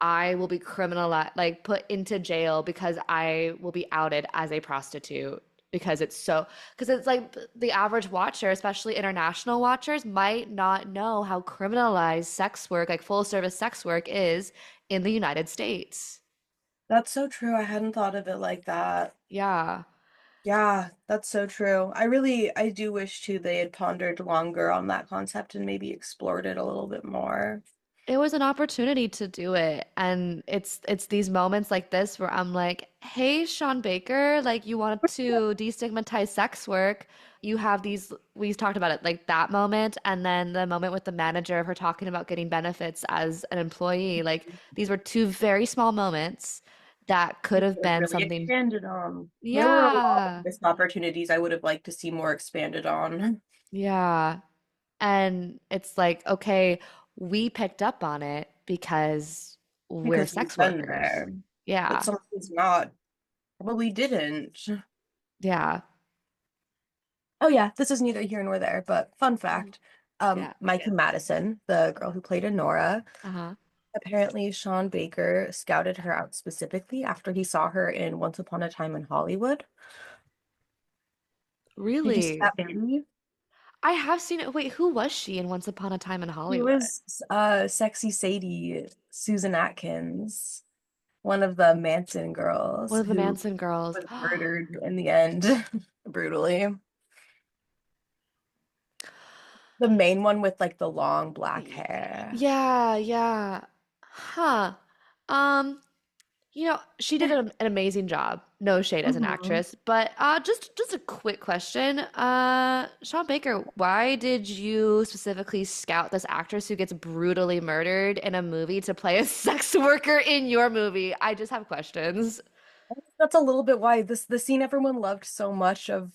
I will be criminalized like put into jail because I will be outed as a prostitute because it's like the average watcher, especially international watchers, might not know how criminalized sex work, like full service sex work is in the United States. That's so true. I hadn't thought of it like that. Yeah. Yeah, that's so true. I do wish too they had pondered longer on that concept and maybe explored it a little bit more. It was an opportunity to do it. And it's these moments like this where I'm like, "Hey, Sean Baker, like you want to destigmatize sex work. You have these we talked about it like that moment and then the moment with the manager of her talking about getting benefits as an employee. Like these were two very small moments that could have been Really something. expanded on. There were a lot of Yeah. missed opportunities I would have liked to see more expanded on Yeah. And it's like, okay, we picked up on it because we're because we've sex been workers. there. But Yeah. someone who's not probably didn't. Yeah. Oh yeah, this is neither here nor there, but fun fact. Yeah. Micah Madison, the girl who played Anora, Uh-huh. apparently Sean Baker scouted her out specifically after he saw her in Once Upon a Time in Hollywood. Did you see Really? that movie? I have seen it. Wait, who was she in Once Upon a Time in He Hollywood? was Sexy Sadie, Susan Atkins, one of the Manson girls One of the who Manson girls. was murdered in the end, brutally. The main one with like the long black hair. Yeah, yeah. Huh. Um, she did an amazing job. No shade as an Mhm. actress, but just a quick question. Sean Baker, why did you specifically scout this actress who gets brutally murdered in a movie to play a sex worker in your movie? I just have questions. That's a little bit why this the scene everyone loved so much of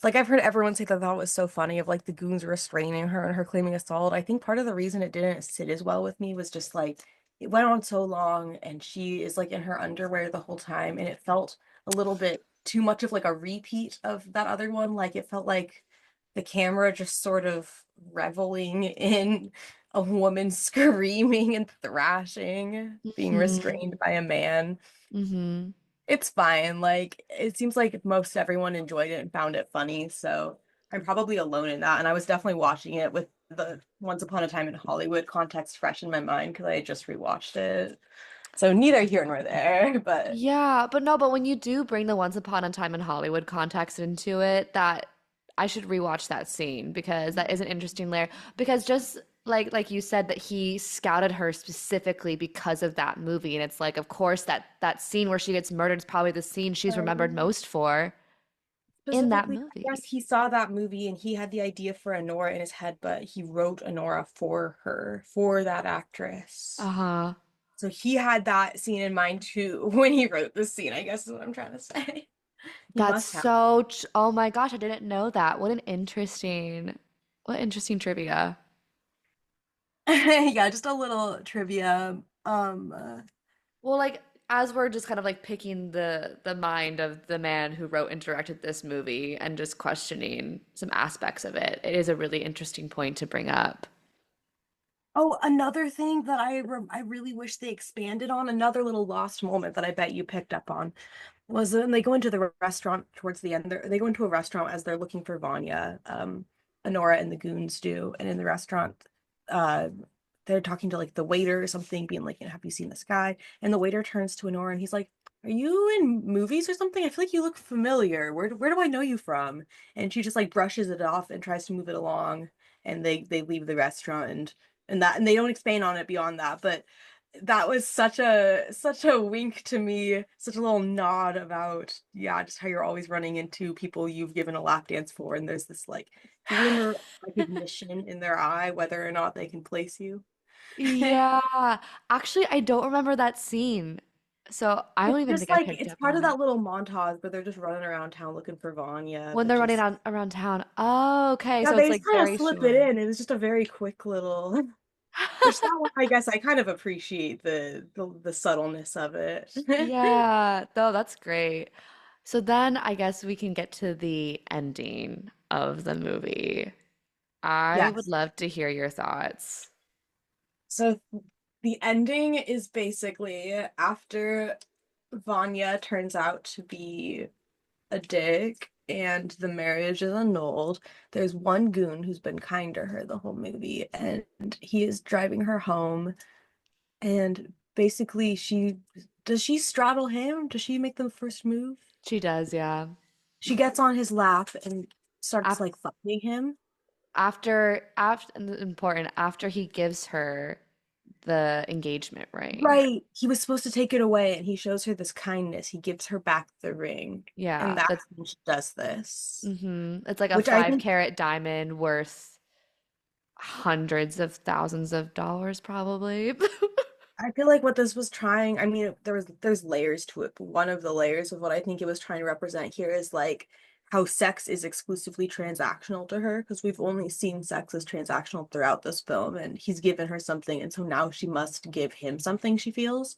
like I've heard everyone say that was so funny of like the goons restraining her and her claiming assault. I think part of the reason it didn't sit as well with me was just like it went on so long and she is like in her underwear the whole time and it felt a little bit too much of like a repeat of that other one. Like it felt like the camera just sort of reveling in a woman screaming and thrashing, being Hmm. restrained by a man. Hmm. It's fine. Like, it seems like most everyone enjoyed it and found it funny. So I'm probably alone in that. And I was definitely watching it with the Once Upon a Time in Hollywood context fresh in my mind because I had just rewatched it. So neither here nor there, but Yeah, but no, but when you do bring the Once Upon a Time in Hollywood context into it, that I should rewatch that scene because that is an interesting layer. Because just like you said that he scouted her specifically because of that movie, and it's like, of course, that scene where she gets murdered is probably the scene she's remembered um, most for in that specifically, I guess movie. he saw that movie and he had the idea for Anora in his head, but he wrote Anora for her, for that actress. Uh-huh. So he had that scene in mind too when he wrote the scene, I guess is what I'm trying to say. He That's must have. so, oh my gosh, I didn't know that. What interesting trivia. Yeah, just a little trivia. Well, like as we're just kind of like picking the mind of the man who wrote and directed this movie and just questioning some aspects of it, it is a really interesting point to bring up. Oh, another thing that I really wish they expanded on, another little lost moment that I bet you picked up on was when they go into the restaurant towards the end. They go into a restaurant as they're looking for Vanya. Anora and the goons do, and in the restaurant, uh, they're talking to like the waiter or something, being like, "Have you seen this guy?" And the waiter turns to Anora and he's like, "Are you in movies or something? I feel like you look familiar. Where do I know you from?" And she just like brushes it off and tries to move it along, and they leave the restaurant and they don't expand on it beyond that, but that was such a wink to me, such a little nod about yeah, just how you're always running into people you've given a lap dance for, and there's this like glimmer of recognition in their eye, whether or not they can place you. Yeah. Actually, I don't remember that scene. So I don't It's even just think I like picked it's up part on of it. that little montage where they're just running around town looking for Vanya, When but they're running just around town. Oh, okay. yeah, So it's they just like kind of very slip it short. in. It was just a very quick little, which that one I guess I kind of appreciate the subtleness of it. Yeah, though that's great. So then I guess we can get to the ending of the movie. I would Yes. love to hear your thoughts. So the ending is basically after Vanya turns out to be a dick and the marriage is annulled, there's one goon who's been kind to her the whole movie, and he is driving her home, and basically she does she straddle him? Does she make the first move? She does, yeah. She gets on his lap and starts Af- like fucking him. after important, after he gives her the engagement ring. Right. He was supposed to take it away and he shows her this kindness. He gives her back the ring. And Yeah, that's that's when she does this. it's like a Which I five think carat diamond worth hundreds of thousands of dollars, probably. I feel like what this was trying, I mean, there's layers to it, but one of the layers of what I think it was trying to represent here is like how sex is exclusively transactional to her, because we've only seen sex as transactional throughout this film, and he's given her something, and so now she must give him something she feels.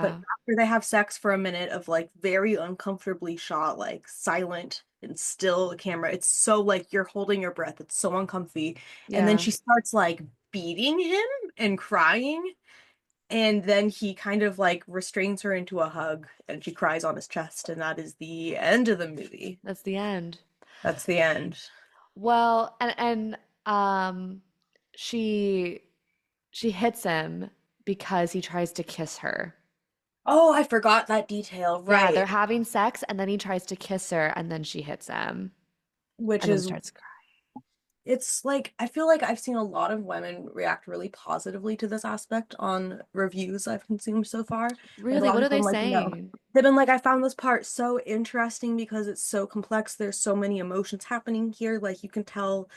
But Yeah, after they have sex for a minute of like very uncomfortably shot, like silent and still camera, it's so like you're holding your breath, it's so uncomfy. And then yeah. she starts like beating him and crying. And then he kind of like restrains her into a hug and she cries on his chest, and that is the end of the movie. That's the end. That's the end. Well, and she she hits him because he tries to kiss her. Oh, I forgot that detail. Yeah, they're Right. having sex and then he tries to kiss her and then she hits him Which and then is starts crying. it's like I feel like I've seen a lot of women react really positively to this aspect on reviews I've consumed so far. Like a Really, lot what of are they them, like, you know, saying? they've been like, I found this part so interesting because it's so complex. There's so many emotions happening here. Like you can tell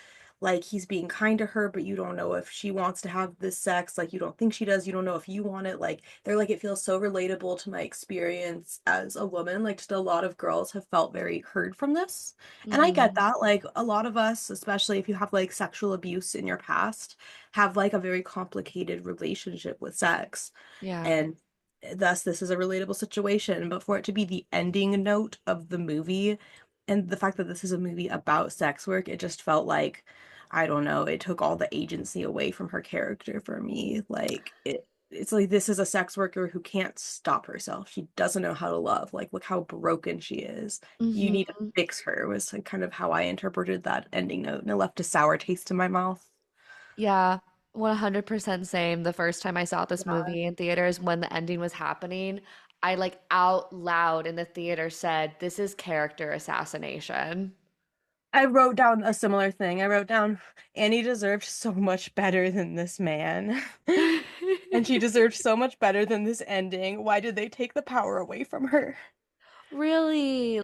like he's being kind to her, but you don't know if she wants to have this sex. Like you don't think she does. You don't know if you want it. Like they're like, it feels so relatable to my experience as a woman. Like just a lot of girls have felt very heard from this. And I get Mm-hmm. that. Like a lot of us, especially if you have like sexual abuse in your past, have like a very complicated relationship with sex. Yeah. And thus, this is a relatable situation. But for it to be the ending note of the movie, and the fact that this is a movie about sex work, it just felt like, I don't know, it took all the agency away from her character for me. It's like this is a sex worker who can't stop herself. She doesn't know how to love. Like, look how broken she is. You need to Mm-hmm. fix her, was like kind of how I interpreted that ending note, and it left a sour taste in my mouth. Yeah, 100% same. The first time I saw this Yeah. movie in theaters when the ending was happening, I like out loud in the theater said, "This is character assassination." I wrote down a similar thing. I wrote down Annie deserved so much better than this man. And she deserved so much better than this ending. Why did they take the power away from her? Really?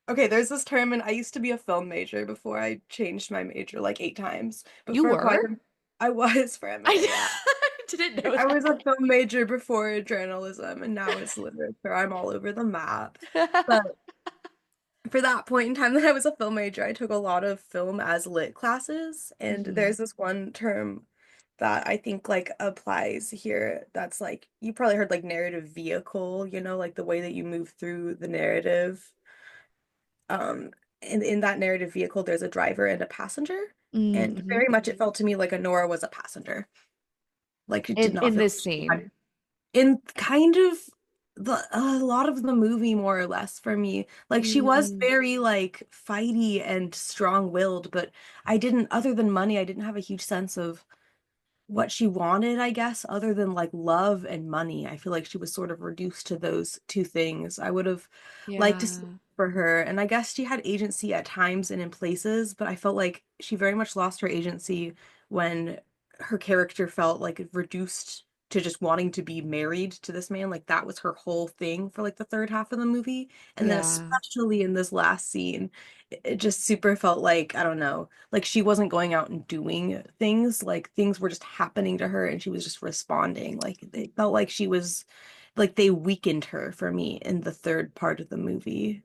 Okay, there's this term, and I used to be a film major before I changed my major like 8 times. But You for were? quite a, I was for a minute, yeah. I didn't know I was a that. film major before journalism, and now it's literature. I'm all over the map. But for that point in time that I was a film major, I took a lot of film as lit classes, and hmm there's this one term that I think like applies here that's like you probably heard like narrative vehicle, you know, like the way that you move through the narrative. Um, in that narrative vehicle, there's a driver and a passenger, and hmm very much it felt to me like Anora was a passenger. Like it did not In feel this like she scene. had in kind of a lot of the movie more or less for me, like she was Mm, very like fighty and strong-willed, but I didn't, other than money, I didn't have a huge sense of what she wanted, I guess, other than like love and money. I feel like she was sort of reduced to those two things. I would have liked to see yeah. for her, and I guess she had agency at times and in places, but I felt like she very much lost her agency when her character felt like reduced to just wanting to be married to this man. Like that was her whole thing for like the third half of the movie. And then Yeah. especially in this last scene, it just super felt like, I don't know, like she wasn't going out and doing things, like things were just happening to her and she was just responding. Like it felt like she was like they weakened her for me in the third part of the movie.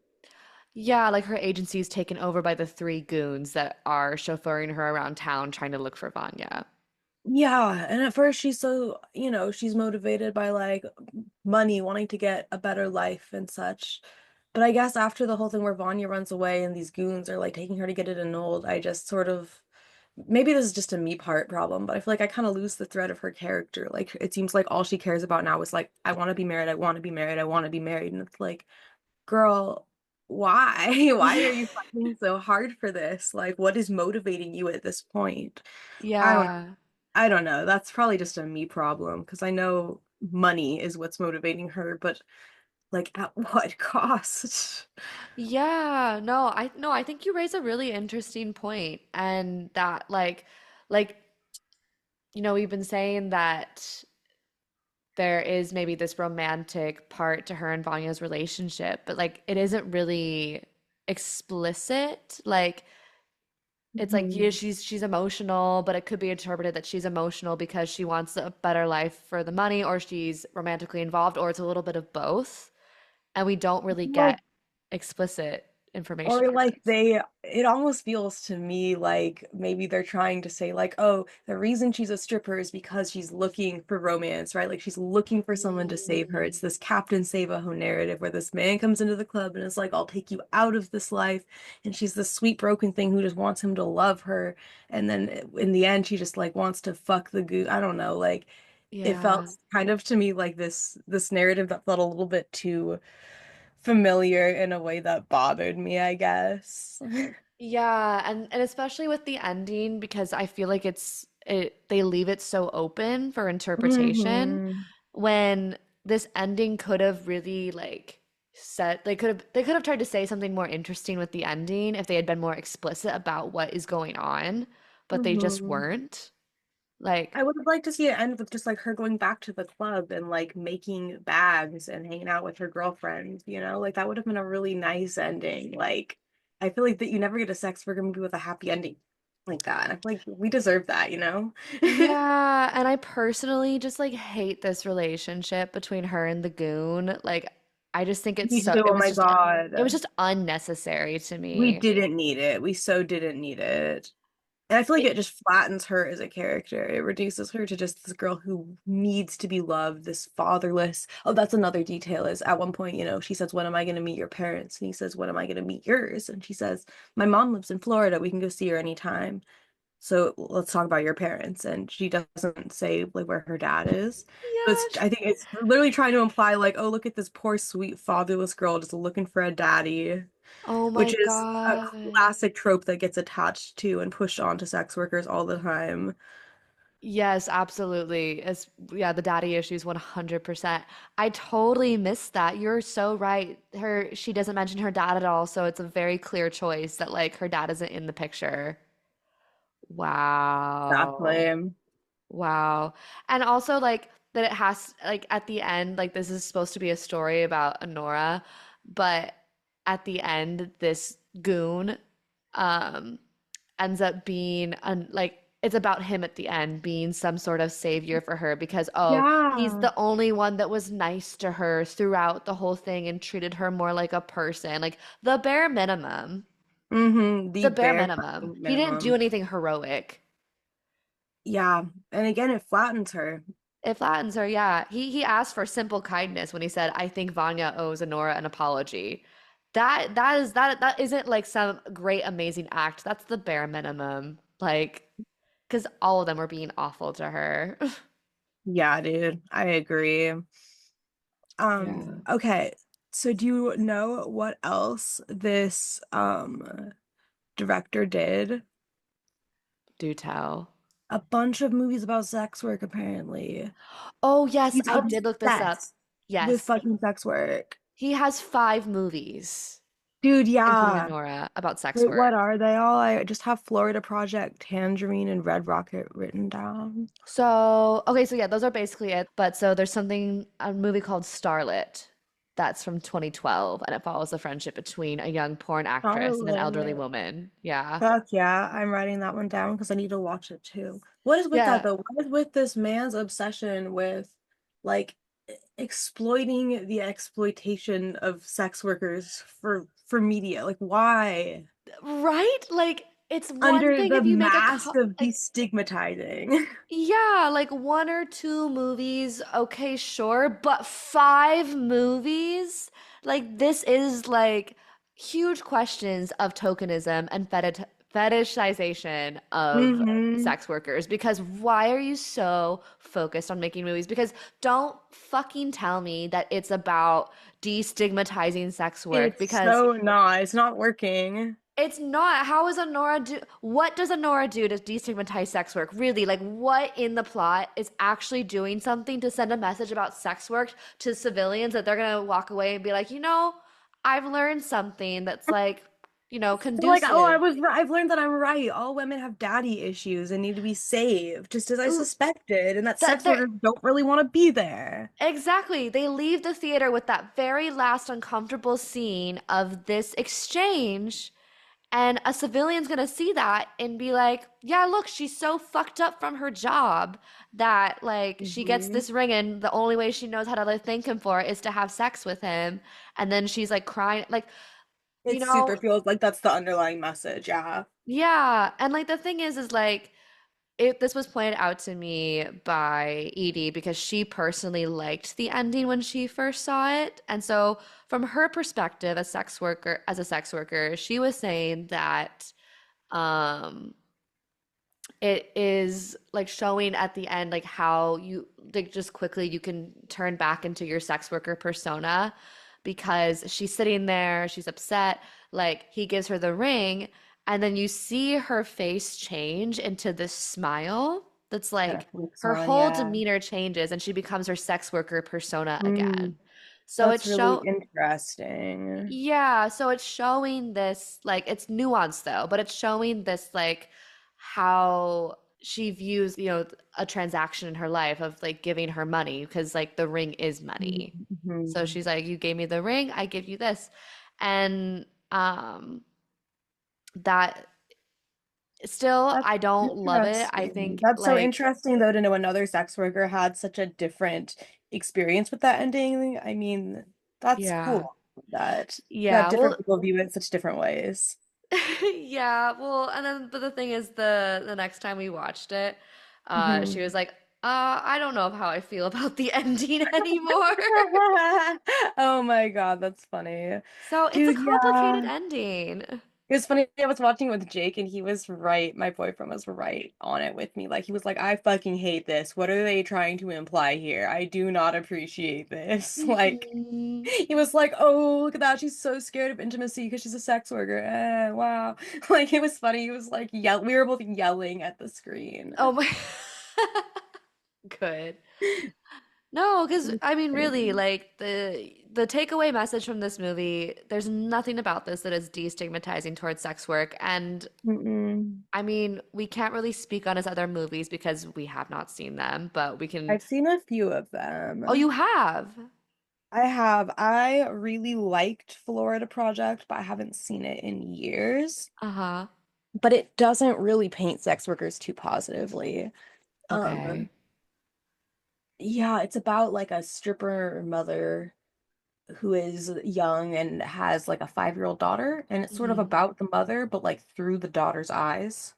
Yeah, like her agency is taken over by the three goons that are chauffeuring her around town trying to look for Vanya. Yeah, and at first she's so, you know, she's motivated by like money, wanting to get a better life and such. But I guess after the whole thing where Vanya runs away and these goons are like taking her to get it annulled, I just sort of, maybe this is just a me part problem, but I feel like I kind of lose the thread of her character. Like it seems like all she cares about now is like, I want to be married, I want to be married, I want to be married. And it's like, girl, why? Why are you fighting so hard for this? Like, what is motivating you at this point? I don't Yeah. I don't know. That's probably just a me problem because I know money is what's motivating her, but like at what cost? Yeah, no, I think you raise a really interesting point, and that like we've been saying that there is maybe this romantic part to her and Vanya's relationship, but like it isn't really explicit. Like it's like, yeah, Mhm. she's emotional, but it could be interpreted that she's emotional because she wants a better life for the money, or she's romantically involved, or it's a little bit of both. And we don't really Like, get explicit information or on like this. it almost feels to me like maybe they're trying to say like, oh, the reason she's a stripper is because she's looking for romance, right? Like she's looking for someone to save her. It's Mm. this Captain Save-A-Ho narrative where this man comes into the club and is like, I'll take you out of this life. And she's this sweet broken thing who just wants him to love her. And then in the end, she just like wants to fuck the goo. I don't know, like it felt Yeah. kind of to me like this narrative that felt a little bit too familiar in a way that bothered me, I guess. Yeah, and especially with the ending because I feel like they leave it so open for interpretation Hmm. when this ending could have really like set they could have tried to say something more interesting with the ending if they had been more explicit about what is going on, but they just Hmm. weren't. Like, I would have liked to see it end with just like her going back to the club and like making bags and hanging out with her girlfriend, you know? Like that would have been a really nice ending. Like I feel like that you never get a sex worker movie with a happy ending like that. And I feel like we deserve that, you know? yeah, and I personally just like hate this relationship between her and the goon. Like, I just think Me too, it oh was my just it was God. just unnecessary to We me. didn't need it. We so didn't need it. And I feel like It, it just flattens her as a character. It reduces her to just this girl who needs to be loved, this fatherless. Oh, that's another detail is at one point, she says, when am I going to meet your parents? And he says, when am I going to meet yours? And she says, my mom lives in Florida. We can go see her anytime. So let's talk about your parents. And she doesn't say like where her dad is. So yeah. I think it's literally trying to imply like, oh, look at this poor, sweet, fatherless girl just looking for a daddy, Oh my which is a God. classic trope that gets attached to and pushed onto sex workers all the time. Yes, absolutely. Yeah, the daddy issues 100%. I totally missed that. You're so right. She doesn't mention her dad at all, so it's a very clear choice that like her dad isn't in the picture. Wow. Exactly. Wow. And also like that it has like at the end, like this is supposed to be a story about Anora, but at the end this goon um ends up being like it's about him at the end being some sort of savior for her because he's Yeah. the only one that was nice to her throughout the whole thing and treated her more like a person, like the bare minimum. The The bare bare minimum. fucking He didn't do minimum. anything heroic. Yeah. And again, it flattens her. It flattens her, yeah. He asked for simple kindness when he said, "I think Vanya owes Anora an apology." That isn't like some great amazing act. That's the bare minimum. Like, because all of them were being awful to her. Yeah, dude. I agree. Yeah. Okay. So do you know what else this director did? Do tell. A bunch of movies about sex work, apparently. Oh, yes, He's I did look this up. obsessed with Yes, fucking sex work. he has 5 movies, Dude, including yeah. Anora, about sex Wait, what work. are they all? I just have Florida Project, Tangerine, and Red Rocket written down. So, okay, so yeah, those are basically it. But so there's a movie called Starlet that's from 2012, and it follows the friendship between a young porn actress and an elderly Charlotte. woman. Yeah. Fuck yeah, I'm writing that one down because I need to watch it too. What is with that Yeah. though? What is with this man's obsession with like exploiting the exploitation of sex workers for media? Like why? Right? Like, it's one Under thing the if you make mask of like, destigmatizing. yeah, like 1 or 2 movies, okay, sure, but 5 movies? Like, this is like huge questions of tokenism and fetishization of Hmm. sex workers. Because why are you so focused on making movies? Because don't fucking tell me that it's about destigmatizing sex work It's because so not. It's not working. It's not. How is Anora do? What does Anora do to destigmatize sex work? Really, like what in the plot is actually doing something to send a message about sex work to civilians that they're gonna walk away and be like, I've learned something that's like, They're like, oh, conducive. I've learned that I'm right. All women have daddy issues and need to be saved, just as I L- suspected, and that That sex they're workers don't really want to be there. exactly. They leave the theater with that very last uncomfortable scene of this exchange. And a civilian's gonna see that and be like, yeah, look, she's so fucked up from her job that like she gets Hmm. this ring and the only way she knows how to like thank him for it is to have sex with him. And then she's like crying, like, you It super know, feels like that's the underlying message. Yeah. yeah. And like the thing is like this was pointed out to me by Edie because she personally liked the ending when she first saw it. And so from her perspective as a sex worker, she was saying that um it is like showing at the end like how you like just quickly you can turn back into your sex worker persona because she's sitting there, she's upset, like he gives her the ring, and then you see her face change into this smile that's Kind of like flips her on, whole yeah. demeanor changes and she becomes her sex worker persona again. Mm, So that's it's really show interesting. yeah, so it's showing this like it's nuanced though, but it's showing this like how she views, a transaction in her life of like giving her money because like the ring is money. So Mhm. she's like, you gave me the ring, I give you this. And that still That's I don't love it. I interesting. think That's so like interesting, though, to know another sex worker had such a different experience with that ending. I mean, that's yeah. cool that Yeah, different well people view it such different ways. yeah, well, and then but the thing is the next time we watched it, she Mhm. was like, I don't know how I feel about the ending anymore." Oh my God, that's funny. So it's a Dude, complicated yeah. ending. It was funny. I was watching it with Jake and he was right. My boyfriend was right on it with me. Like he was like, I fucking hate this. What are they trying to imply here? I do not appreciate this. Like Mhm. he was like, oh, look at that. She's so scared of intimacy because she's a sex worker. Wow. Like it was funny. He was like, yell. We were both yelling at the screen. Oh my good. No, because I mean, really, like the takeaway message from this movie, there's nothing about this that is destigmatizing towards sex work. And Mm-mm. I mean, we can't really speak on his other movies because we have not seen them, but we can. I've seen a few of Oh, you them. have? I have. I really liked Florida Project, but I haven't seen it in years. Uh-huh. But it doesn't really paint sex workers too positively. Um, Okay. yeah, it's about like a stripper mother who is young and has like a 5-year-old daughter, and it's sort of Hmm. about the mother, but like through the daughter's eyes.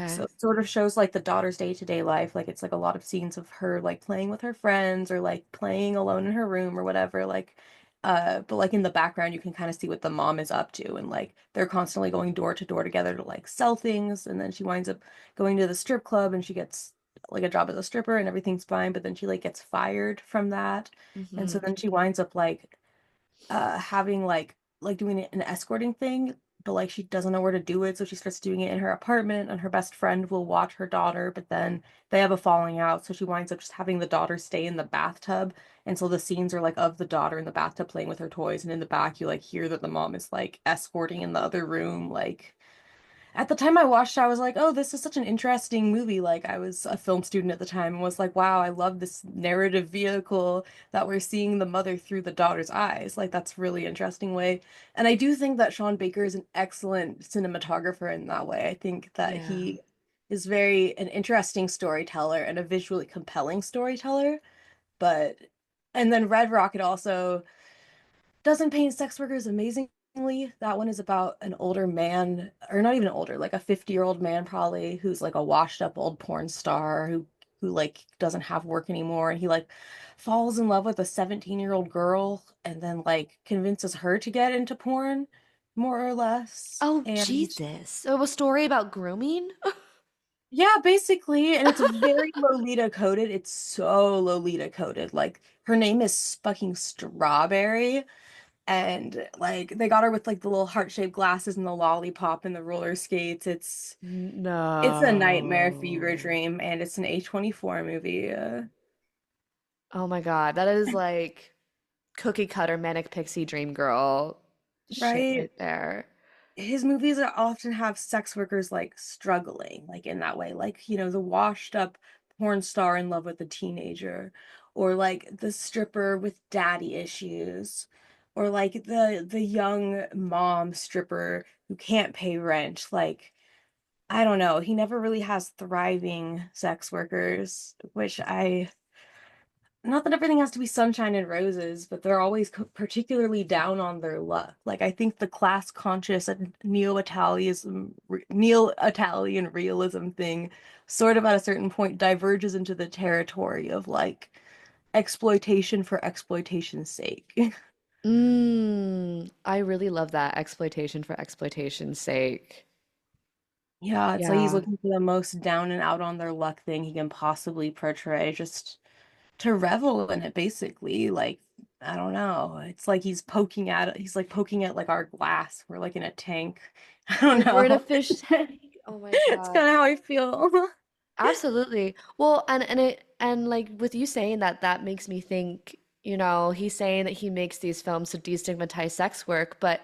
So Okay. it sort of shows like the daughter's day-to-day life. Like it's like a lot of scenes of her like playing with her friends or like playing alone in her room or whatever. Like but like in the background you can kind of see what the mom is up to and like they're constantly going door to door together to like sell things and then she winds up going to the strip club and she gets like a job as a stripper and everything's fine, but then she like gets fired from that. And so Hmm. then she winds up like having like doing an escorting thing, but like she doesn't know where to do it, so she starts doing it in her apartment, and her best friend will watch her daughter, but then they have a falling out, so she winds up just having the daughter stay in the bathtub. And so the scenes are like of the daughter in the bathtub playing with her toys, and in the back you like hear that the mom is like escorting in the other room. Like at the time I watched, I was like, oh, this is such an interesting movie. Like, I was a film student at the time and was like, wow, I love this narrative vehicle that we're seeing the mother through the daughter's eyes. Like, that's really interesting way. And I do think that Sean Baker is an excellent cinematographer in that way. I think that Yeah. he is very an interesting storyteller and a visually compelling storyteller. But, and then Red Rocket also doesn't paint sex workers amazingly. That one is about an older man, or not even older, like a 50-year-old man probably, who's like a washed up old porn star who like doesn't have work anymore and he like falls in love with a 17-year-old girl and then like convinces her to get into porn, more or less. Oh, And Jesus. So a story about grooming? yeah, basically, and it's very Lolita coded. It's so Lolita coded. Like her name is fucking Strawberry. And like they got her with like the little heart-shaped glasses and the lollipop and the roller skates. It's a nightmare fever No. dream, and it's an A24 movie. Oh my God, that is like cookie cutter manic pixie dream girl shit Right? right there. His movies often have sex workers like struggling, like in that way, like the washed up porn star in love with a teenager, or like the stripper with daddy issues, or like the young mom stripper who can't pay rent. Like, I don't know, he never really has thriving sex workers, which I not that everything has to be sunshine and roses, but they're always particularly down on their luck. Like I think the class conscious and neo-Italian realism thing sort of at a certain point diverges into the territory of like exploitation for exploitation's sake. I really love that exploitation for exploitation's sake. Yeah, it's like he's Yeah. looking for the most down and out on their luck thing he can possibly portray just to revel in it basically. Like, I don't know, it's like he's like poking at like our glass, we're like in a tank. I don't Like we're in a know. fish tank. Oh my It's God. kind of how I feel. Absolutely. Well, and like with you saying that, that makes me think, he's saying that he makes these films to destigmatize sex work, but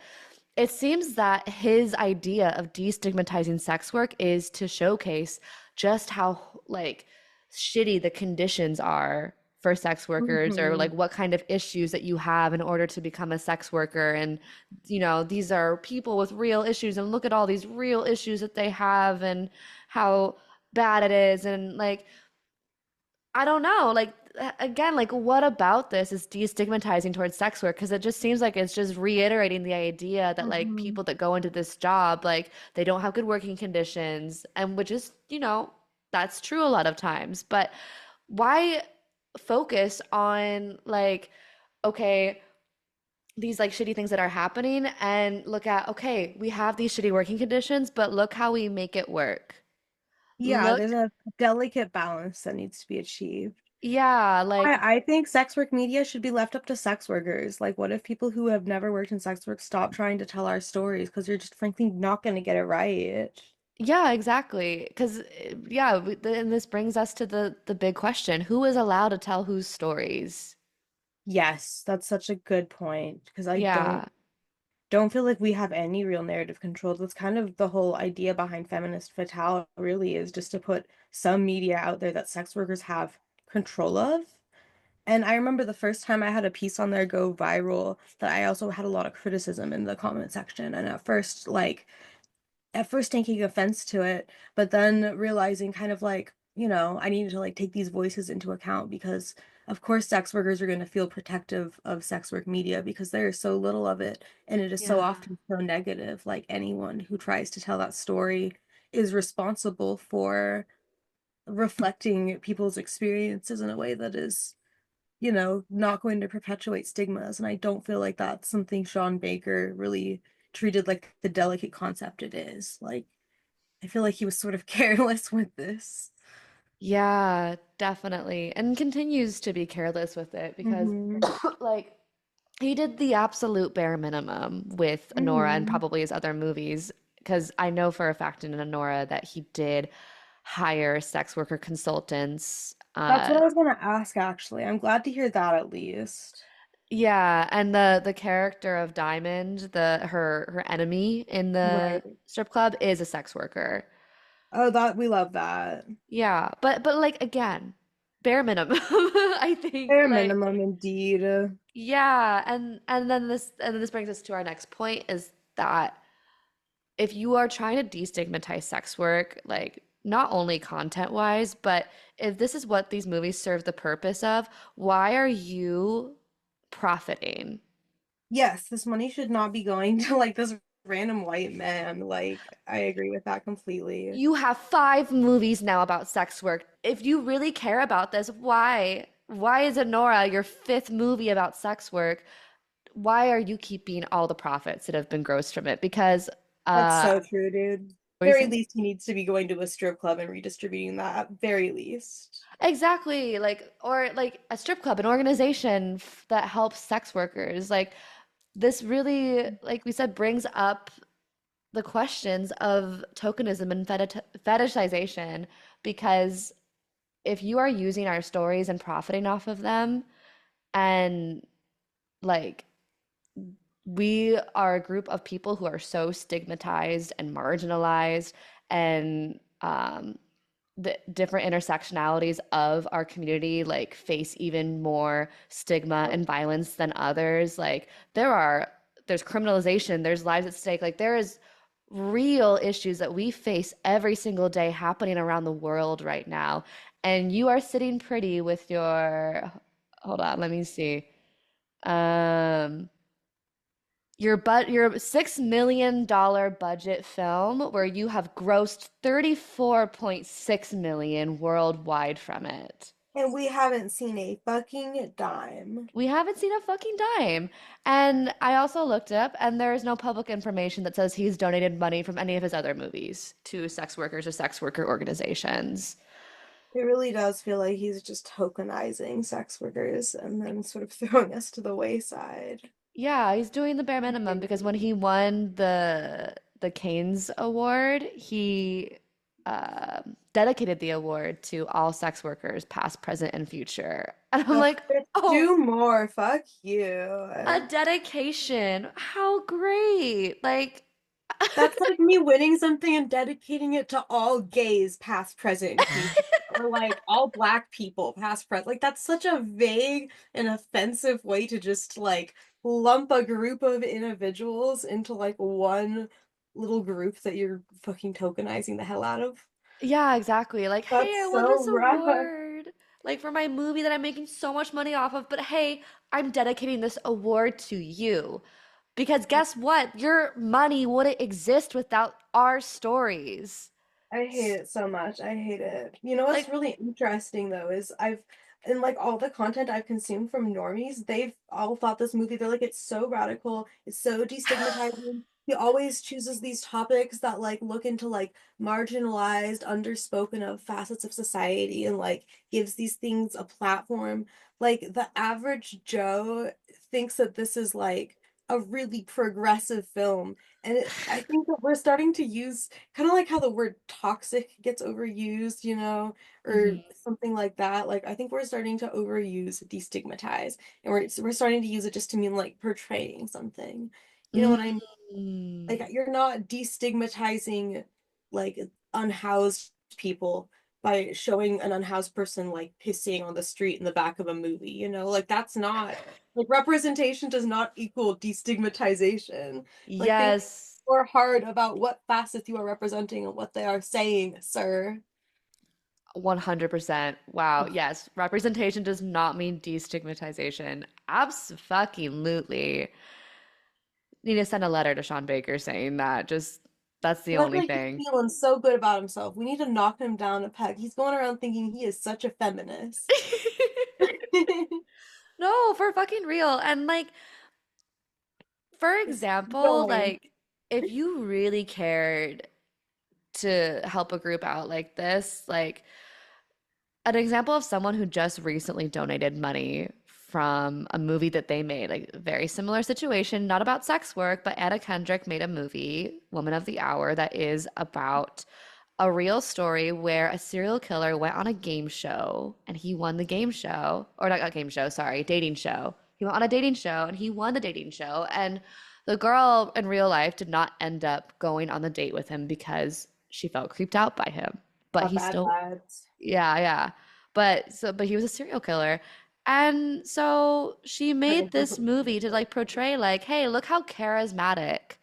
it seems that his idea of destigmatizing sex work is to showcase just how like shitty the conditions are for sex workers, or Mhm. like what kind of issues that you have in order to become a sex worker. And these are people with real issues, and look at all these real issues that they have and how bad it is. And like, I don't know. Like, again, like, what about this is destigmatizing towards sex work? Because it just seems like it's just reiterating the idea that, like, Mhm. people that go into this job, like, they don't have good working conditions, and which is, that's true a lot of times. But why focus on, like, okay, these like shitty things that are happening and look at, okay, we have these shitty working conditions, but look how we make it work. Yeah, Look, there's a delicate balance that needs to be achieved. yeah, like, I think sex work media should be left up to sex workers. Like, what if people who have never worked in sex work stop trying to tell our stories because you're just frankly not going to get it right? yeah, exactly. Because yeah, and this brings us to the big question: who is allowed to tell whose stories? Yes, that's such a good point because I Yeah, don't feel like we have any real narrative control. That's kind of the whole idea behind Feminist Fatale, really, is just to put some media out there that sex workers have control of. And I remember the first time I had a piece on there go viral that I also had a lot of criticism in the comment section. And at first taking offense to it, but then realizing kind of like, I needed to like take these voices into account because of course sex workers are going to feel protective of sex work media because there is so little of it and it is so yeah, often so negative. Like anyone who tries to tell that story is responsible for reflecting people's experiences in a way that is, not going to perpetuate stigmas. And I don't feel like that's something Sean Baker really treated like the delicate concept it is. Like I feel like he was sort of careless with this. yeah, definitely, and continues to be careless with it because, Hmm. like, he did the absolute bare minimum with Anora and Hmm. probably his other movies. Because I know for a fact in Anora that he did hire sex worker consultants. That's what I was gonna ask, actually. I'm glad to hear that at least. Yeah, and the character of Diamond, her enemy in the Right. strip club is a sex worker. Oh, that we love that. Yeah, but like again, bare minimum. I think Bare like minimum, indeed. yeah, and then this brings us to our next point is that if you are trying to destigmatize sex work, like not only content-wise, but if this is what these movies serve the purpose of, why are you profiting? Yes, this money should not be going to like this random white man. Like, I agree with that completely. You have 5 movies now about sex work. If you really care about this, why? Why is Anora your 5th movie about sex work? Why are you keeping all the profits that have been grossed from it? Because, That's uh, so true, dude. what are you Very saying? least he needs to be going to a strip club and redistributing that. Very least. Exactly. Like, or like a strip club, an organization that helps sex workers. Like, this really, like we said, brings up the questions of tokenism and fetishization because if you are using our stories and profiting off of them, and like we are a group of people who are so stigmatized and marginalized, and the different intersectionalities of our community like face even more stigma and violence than others. Like there's criminalization, there's lives at stake, like there is real issues that we face every single day happening around the world right now. And you are sitting pretty with your, hold on, let me see. Um, your $6 million budget film where you have grossed 34.6 million worldwide from it. And we haven't seen a fucking dime. We haven't seen a fucking dime. And I also looked up, and there is no public information that says he's donated money from any of his other movies to sex workers or sex worker organizations. It really does feel like he's just tokenizing sex workers and then sort of throwing us to the wayside. Yeah, he's doing the bare minimum because when he won the Canes Award, he dedicated the award to all sex workers, past, present, and future. And I'm Oh, like, oh, do more. Fuck a you. dedication. How great. Like, That's like me winning something and dedicating it to all gays, past, present, and future. Or like all black people, past, present. Like that's such a vague and offensive way to just like lump a group of individuals into like one little group that you're fucking tokenizing the hell out of. yeah, exactly. Like, hey, That's I won so this rough. award, like for my movie that I'm making so much money off of. But hey, I'm dedicating this award to you. Because guess what? Your money wouldn't exist without our stories. I hate it so much. I hate it. You know what's Like, really interesting though is I've in like all the content I've consumed from normies, they've all thought this movie, they're like, it's so radical, it's so destigmatizing. He always chooses these topics that like look into like marginalized, underspoken of facets of society and like gives these things a platform. Like the average Joe thinks that this is like a really progressive film. And I think that we're starting to use kind of like how the word toxic gets overused, you know, or mhm. something like that. Like I think we're starting to overuse destigmatize, and we're starting to use it just to mean like portraying something. You know what I mean? Mm. Like you're not destigmatizing like unhoused people by showing an unhoused person like pissing on the street in the back of a movie, you know? Like that's not like representation does not equal destigmatization. Like think Yes, more hard about what facets you are representing and what they are saying, sir. 100%. Wow. Yes, representation does not mean destigmatization. Abso-fucking-lutely. Need to send a letter to Sean Baker saying that. Just that's the Look only like he's thing. feeling so good about himself. We need to knock him down a peg. He's going around thinking he is such a feminist. No, for fucking real. And like, for Just example, going. like if you really cared to help a group out like this, like an example of someone who just recently donated money from a movie that they made, like very similar situation, not about sex work, but Anna Kendrick made a movie, Woman of the Hour, that is about a real story where a serial killer went on a game show and he won the game show, or not a game show, sorry, dating show. He went on a dating show and he won the dating show. And the girl in real life did not end up going on the date with him because she felt creeped out by him. But Got he bad still, vibes. yeah, yeah. But he was a serial killer. And so she made this movie to like portray like, hey, look how charismatic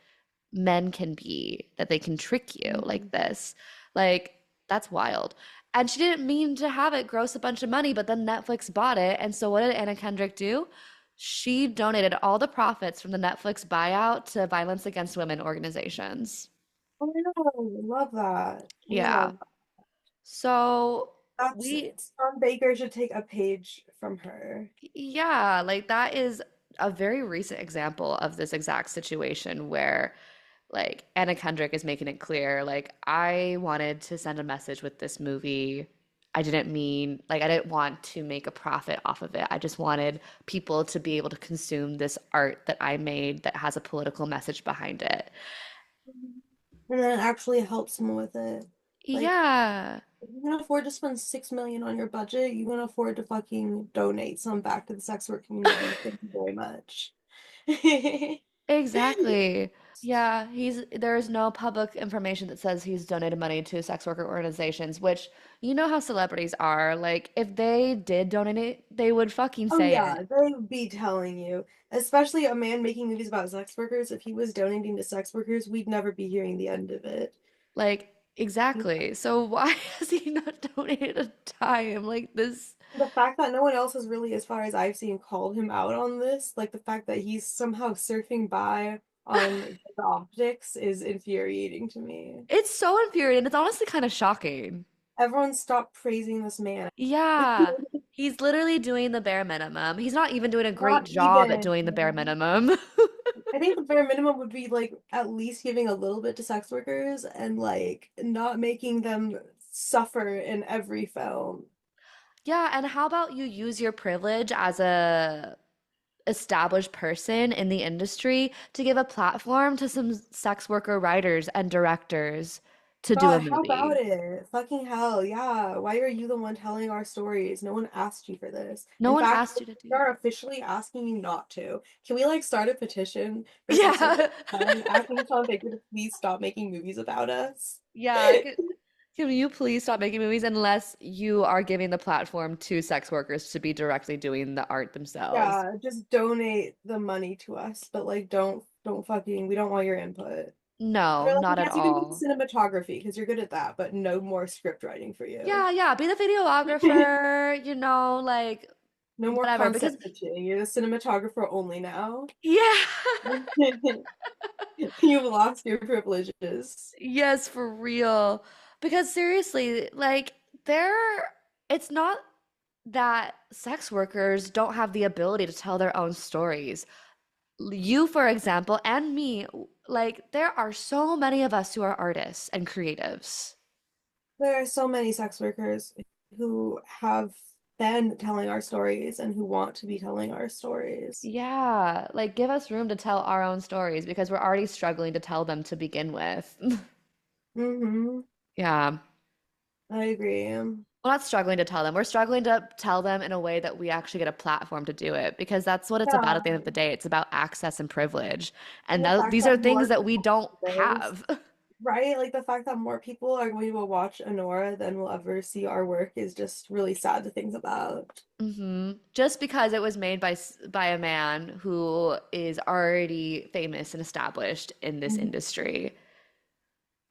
men can be, that they can trick you like this. Like, that's wild. And she didn't mean to have it gross a bunch of money, but then Netflix bought it. And so what did Anna Kendrick do? She donated all the profits from the Netflix buyout to violence against women organizations. Oh, I know. Love that. Yeah. Love. So That's we Tom Baker should take a page from her. Yeah, like that is a very recent example of this exact situation where like Anna Kendrick is making it clear like I wanted to send a message with this movie I didn't mean, like, I didn't want to make a profit off of it. I just wanted people to be able to consume this art that I made that has a political message behind it. And then it actually helps someone with it. Like, Yeah, if you can afford to spend 6 million on your budget, you can afford to fucking donate some back to the sex work community. Thank you very much. exactly. Yeah, there's no public information that says he's donated money to sex worker organizations, which you know how celebrities are. Like, if they did donate it, they would fucking Oh say yeah, it. they would be telling you. Especially a man making movies about sex workers. If he was donating to sex workers, we'd never be hearing the end of it. Like, exactly. So why has he not donated a dime like this? The fact that no one else has really, as far as I've seen, called him out on this, like the fact that he's somehow surfing by on the optics is infuriating to me. It's so infuriating. It's honestly kind of shocking. Everyone stop praising this man. Yeah, he's literally doing the bare minimum. He's not even doing a great Not job at even. doing the bare minimum. I think the bare minimum would be like at least giving a little bit to sex workers and like not making them suffer in every film. Yeah, and how about you use your privilege as a established person in the industry to give a platform to some sex worker writers and directors to do a God, how about movie? it? Fucking hell, yeah. Why are you the one telling our stories? No one asked you for this. No In one fact, asked you to we do. are officially asking you not to. Can we like start a petition for sex work Yeah. asking Tom Baker to please stop making movies about us? Yeah. Can you please stop making movies unless you are giving the platform to sex workers to be directly doing the art themselves? Yeah, just donate the money to us, but like don't fucking we don't want your input. No, Or like I not at guess you can do all. cinematography because you're good at that, but no more script writing for you. Yeah, yeah, be the videographer, like No more whatever. Because concept pitching. You're the cinematographer only now. yeah, You've lost your privileges. yes, for real. Because seriously, like it's not that sex workers don't have the ability to tell their own stories. You, for example, and me, like there are so many of us who are artists and creatives. There are so many sex workers who have been telling our stories and who want to be telling our stories. Yeah, like give us room to tell our own stories because we're already struggling to tell them to begin with. Mm-hmm. Yeah. I agree. We're not struggling to tell them. We're struggling to tell them in a way that we actually get a platform to do it because that's what it's about Yeah. at the end of the day. It's about access and privilege. And And the fact these that are things more that we people don't this, have. right? Like the fact that more people are going to watch Anora than will ever see our work is just really sad to think about. Just because it was made by a man who is already famous and established in this Mhm. industry.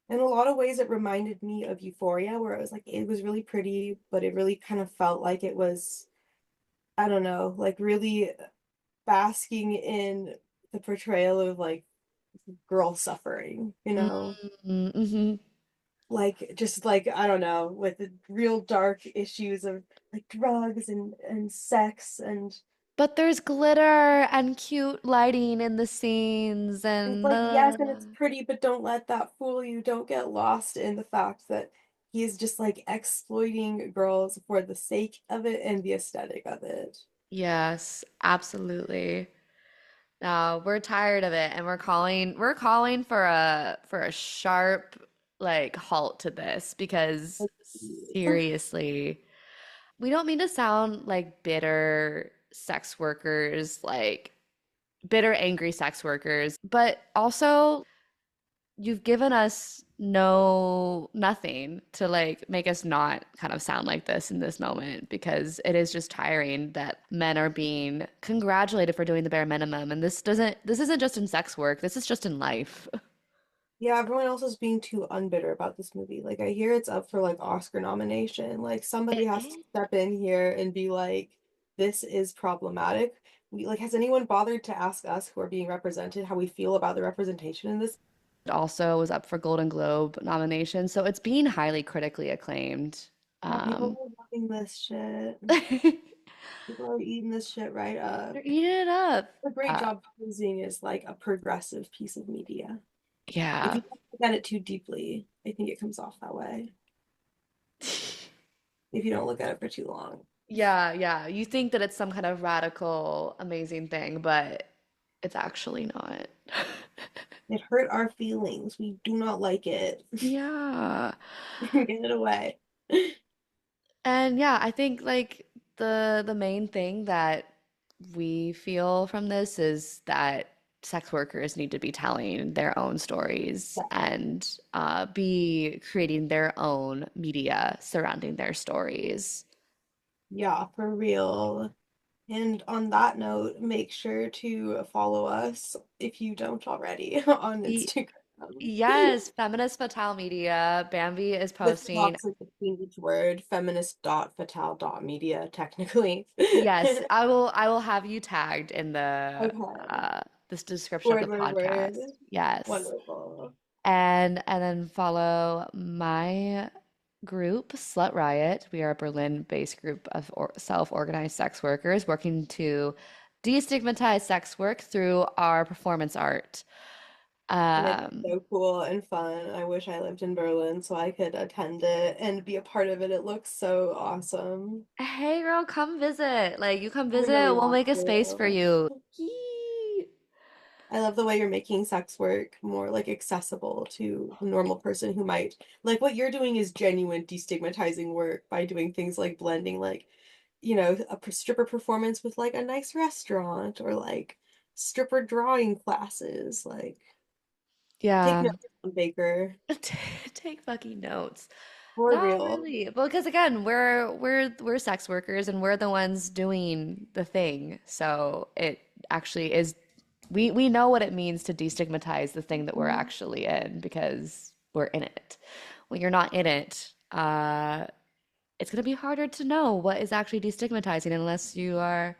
In a lot of ways, it reminded me of Euphoria, where it was like it was really pretty, but it really kind of felt like it was, I don't know, like really basking in the portrayal of like girl suffering, you know? Mm-hmm. Like just like I don't know, with the real dark issues of like drugs and sex But there's glitter and cute lighting in the scenes and and like yes, and it's pretty, but don't let that fool you. Don't get lost in the fact that he is just like exploiting girls for the sake of it and the aesthetic of it. yes, absolutely. No, we're tired of it and we're calling for a sharp like halt to this because Like, seriously, we don't mean to sound like bitter sex workers, like bitter angry sex workers, but also you've given us nothing to like make us not kind of sound like this in this moment because it is just tiring that men are being congratulated for doing the bare minimum and this isn't just in sex work, this is just in life. yeah, everyone else is being too unbitter about this movie. Like I hear it's up for like Oscar nomination. Like somebody It has to is. step in here and be like, this is problematic. We like has anyone bothered to ask us who are being represented how we feel about the representation in this? It also was up for Golden Globe nomination, so it's being highly critically acclaimed. Yeah, people um are loving this shit. they're People are eating this shit right up. eating it up. A great uh, job posing as like a progressive piece of media. If yeah. you look at it too deeply, I think it comes off that way. if you don't look at it for too long. Yeah, yeah. You think that it's some kind of radical, amazing thing, but it's actually not. It hurt our feelings. We do not like it. Yeah. Get it away. And yeah, I think like the main thing that we feel from this is that sex workers need to be telling their own stories Yeah, and be creating their own media surrounding their stories. yeah, for real. And on that note, make sure to follow us if you don't already on Y- Instagram. yes, Feminist Fatale Media. Bambi is With posting. dots in between each word, feminist dot fatale dot media, technically. Yes, I will have you tagged in the Okay. this description of Word, the word, word. podcast. Yes. Wonderful. And then follow my group, Slut Riot. We are a Berlin-based group of self-organized sex workers working to destigmatize sex work through our performance art. And it's Um, so cool and fun. I wish I lived in Berlin so I could attend it and be a part of it. It looks so awesome. hey girl, come visit. Like you come I visit, really we'll want make a space for to. you. Yee. I love the way you're making sex work more like accessible to a normal person who might like what you're doing is genuine destigmatizing work by doing things like blending like, stripper performance with like a nice restaurant or like stripper drawing classes. Like take Yeah. notes on Baker. Take fucking notes. For Not real. really. Well, because again, we're sex workers and we're the ones doing the thing. So it actually is we know what it means to destigmatize the thing that we're Mhm. actually in because we're in it. When you're not in it, it's gonna be harder to know what is actually destigmatizing unless you are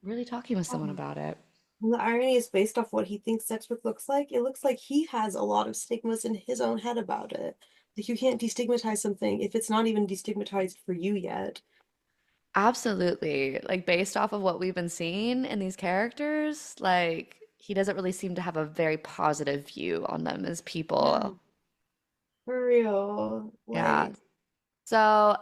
really talking with someone about it. And the irony is based off what he thinks sex work looks like. It looks like he has a lot of stigmas in his own head about it. Like you can't destigmatize something if it's not even destigmatized for you yet. Absolutely. Like based off of what we've been seeing in these characters, like he doesn't really seem to have a very positive view on them as Yeah, people. for real. Yeah. Like, So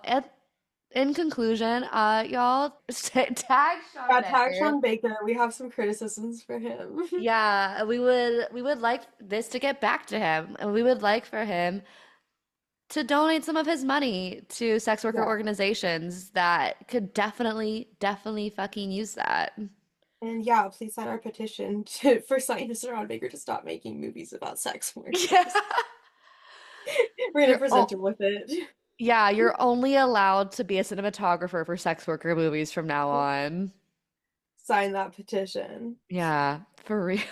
in conclusion, y'all tag Sean yeah, tag Becker. Sean Baker. We have some criticisms for him. Yeah, we would like this to get back to him, and we would like for him to donate some of his money to sex worker Yeah. organizations that could definitely fucking use that. And yeah, please sign our petition for Sean Baker to stop making movies about sex Yeah. workers. We're gonna You're present oh him with it. yeah, you're only allowed to be a cinematographer for sex worker movies from now on. Sign that petition. Yeah, for real.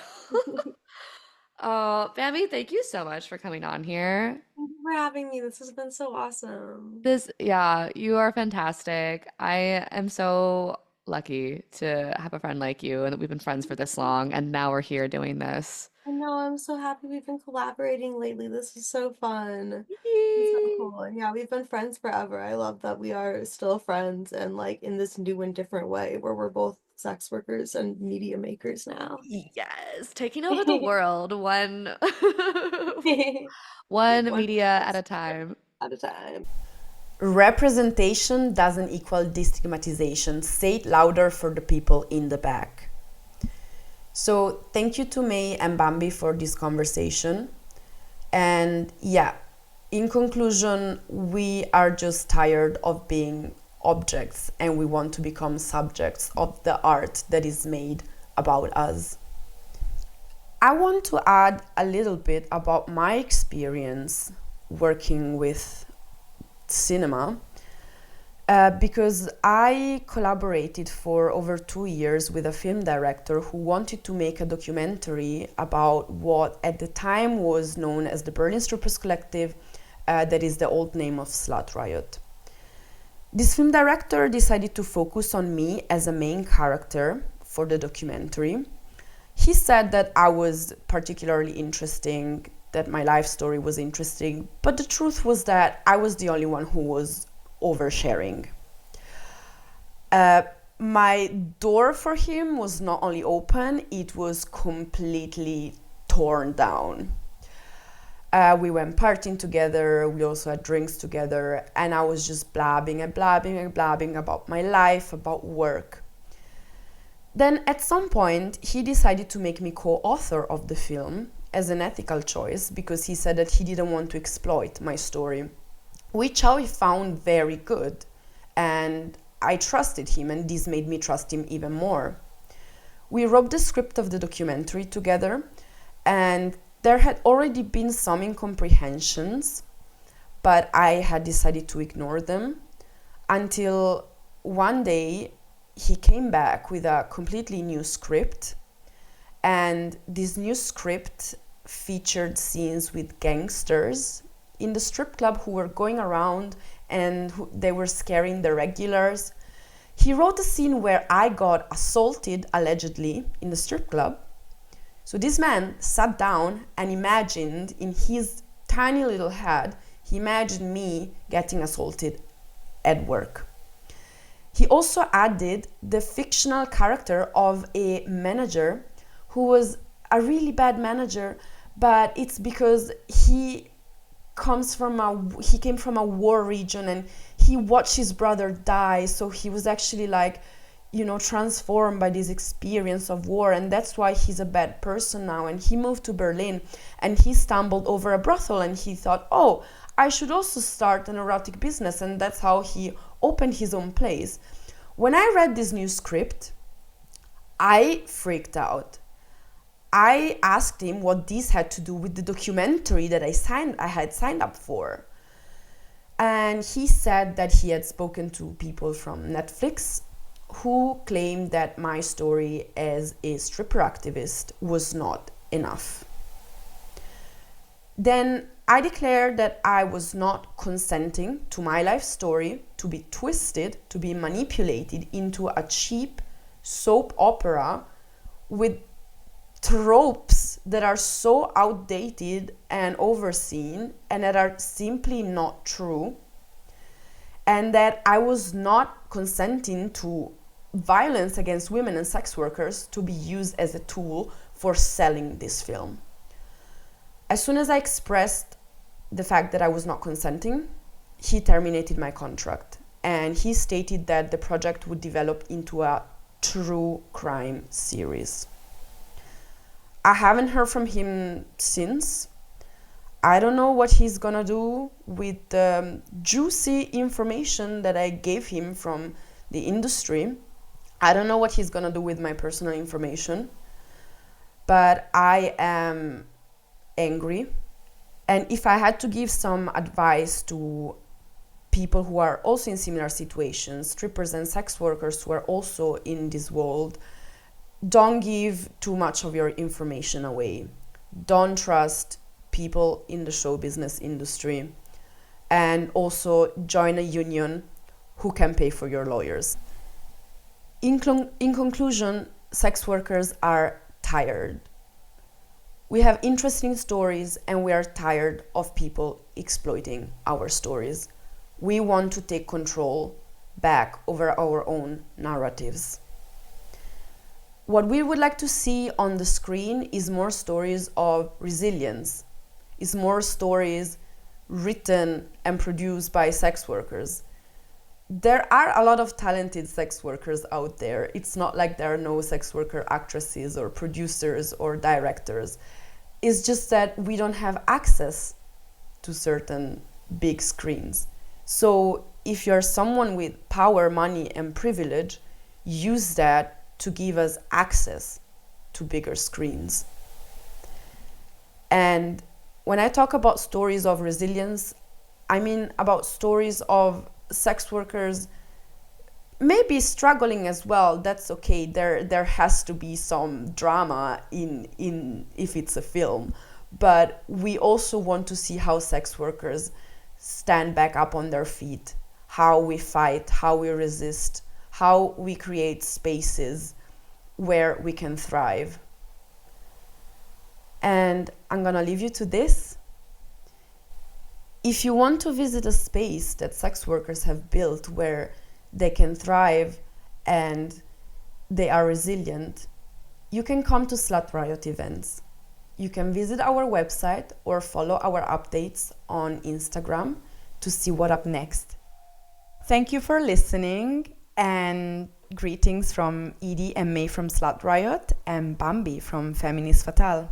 Oh, Bambi, thank you so much for coming on here. Thank you for having me. This has been so awesome. Yeah, you are fantastic. I am so lucky to have a friend like you and that we've been friends for this long, and now we're here doing this. I know, I'm so happy we've been collaborating lately. This is so fun. It's so Yee. cool. And yeah, we've been friends forever. I love that we are still friends and like in this new and different way where we're both sex workers and media makers now. Yes, taking over the world one one One media at sex a worker time. at a time. Representation doesn't equal destigmatization. Say it louder for the people in the back. So, thank you to May and Bambi for this conversation. And yeah, in conclusion, we are just tired of being objects and we want to become subjects of the art that is made about us. I want to add a little bit about my experience working with cinema because I collaborated for over 2 years with a film director who wanted to make a documentary about what at the time was known as the Berlin Strippers Collective, that is the old name of Slut Riot. This film director decided to focus on me as a main character for the documentary. He said that I was particularly interesting, that my life story was interesting, but the truth was that I was the only one who was oversharing. My door for him was not only open, it was completely torn down. We went partying together, we also had drinks together, and I was just blabbing about my life, about work. Then at some point, he decided to make me co-author of the film as an ethical choice, because he said that he didn't want to exploit my story, which I found very good. And I trusted him, and this made me trust him even more. We wrote the script of the documentary together, and there had already been some incomprehensions, but I had decided to ignore them until one day he came back with a completely new script, and this new script featured scenes with gangsters in the strip club who were going around and they were scaring the regulars. He wrote a scene where I got assaulted, allegedly, in the strip club. So this man sat down and imagined, in his tiny little head, he imagined me getting assaulted at work. He also added the fictional character of a manager who was a really bad manager, but it's because he came from a war region and he watched his brother die, so he was actually transformed by this experience of war, and that's why he's a bad person now. And he moved to Berlin and he stumbled over a brothel and he thought, oh, I should also start an erotic business, and that's how he opened his own place. When I read this new script, I freaked out. I asked him what this had to do with the documentary that I had signed up for. And he said that he had spoken to people from Netflix who claimed that my story as a stripper activist was not enough. Then I declared that I was not consenting to my life story to be twisted, to be manipulated into a cheap soap opera with tropes that are so outdated and overseen and that are simply not true, and that I was not consenting to violence against women and sex workers to be used as a tool for selling this film. As soon as I expressed the fact that I was not consenting, he terminated my contract, and he stated that the project would develop into a true crime series. I haven't heard from him since. I don't know what he's gonna do with the juicy information that I gave him from the industry. I don't know what he's gonna do with my personal information, but I am angry. And if I had to give some advice to people who are also in similar situations, strippers and sex workers who are also in this world, don't give too much of your information away. Don't trust people in the show business industry. And also join a union who can pay for your lawyers. In conclusion, sex workers are tired. We have interesting stories and we are tired of people exploiting our stories. We want to take control back over our own narratives. What we would like to see on the screen is more stories of resilience, is more stories written and produced by sex workers. There are a lot of talented sex workers out there. It's not like there are no sex worker actresses or producers or directors. It's just that we don't have access to certain big screens. So if you're someone with power, money, and privilege, use that to give us access to bigger screens. And when I talk about stories of resilience, I mean about stories of sex workers maybe struggling as well. That's okay. There has to be some drama in if it's a film. But we also want to see how sex workers stand back up on their feet, how we fight, how we resist, how we create spaces where we can thrive. And I'm gonna leave you to this. If you want to visit a space that sex workers have built where they can thrive and they are resilient, you can come to Slut Riot events. You can visit our website or follow our updates on Instagram to see what up next. Thank you for listening, and greetings from Edie and May from Slut Riot and Bambi from Feminist Fatale.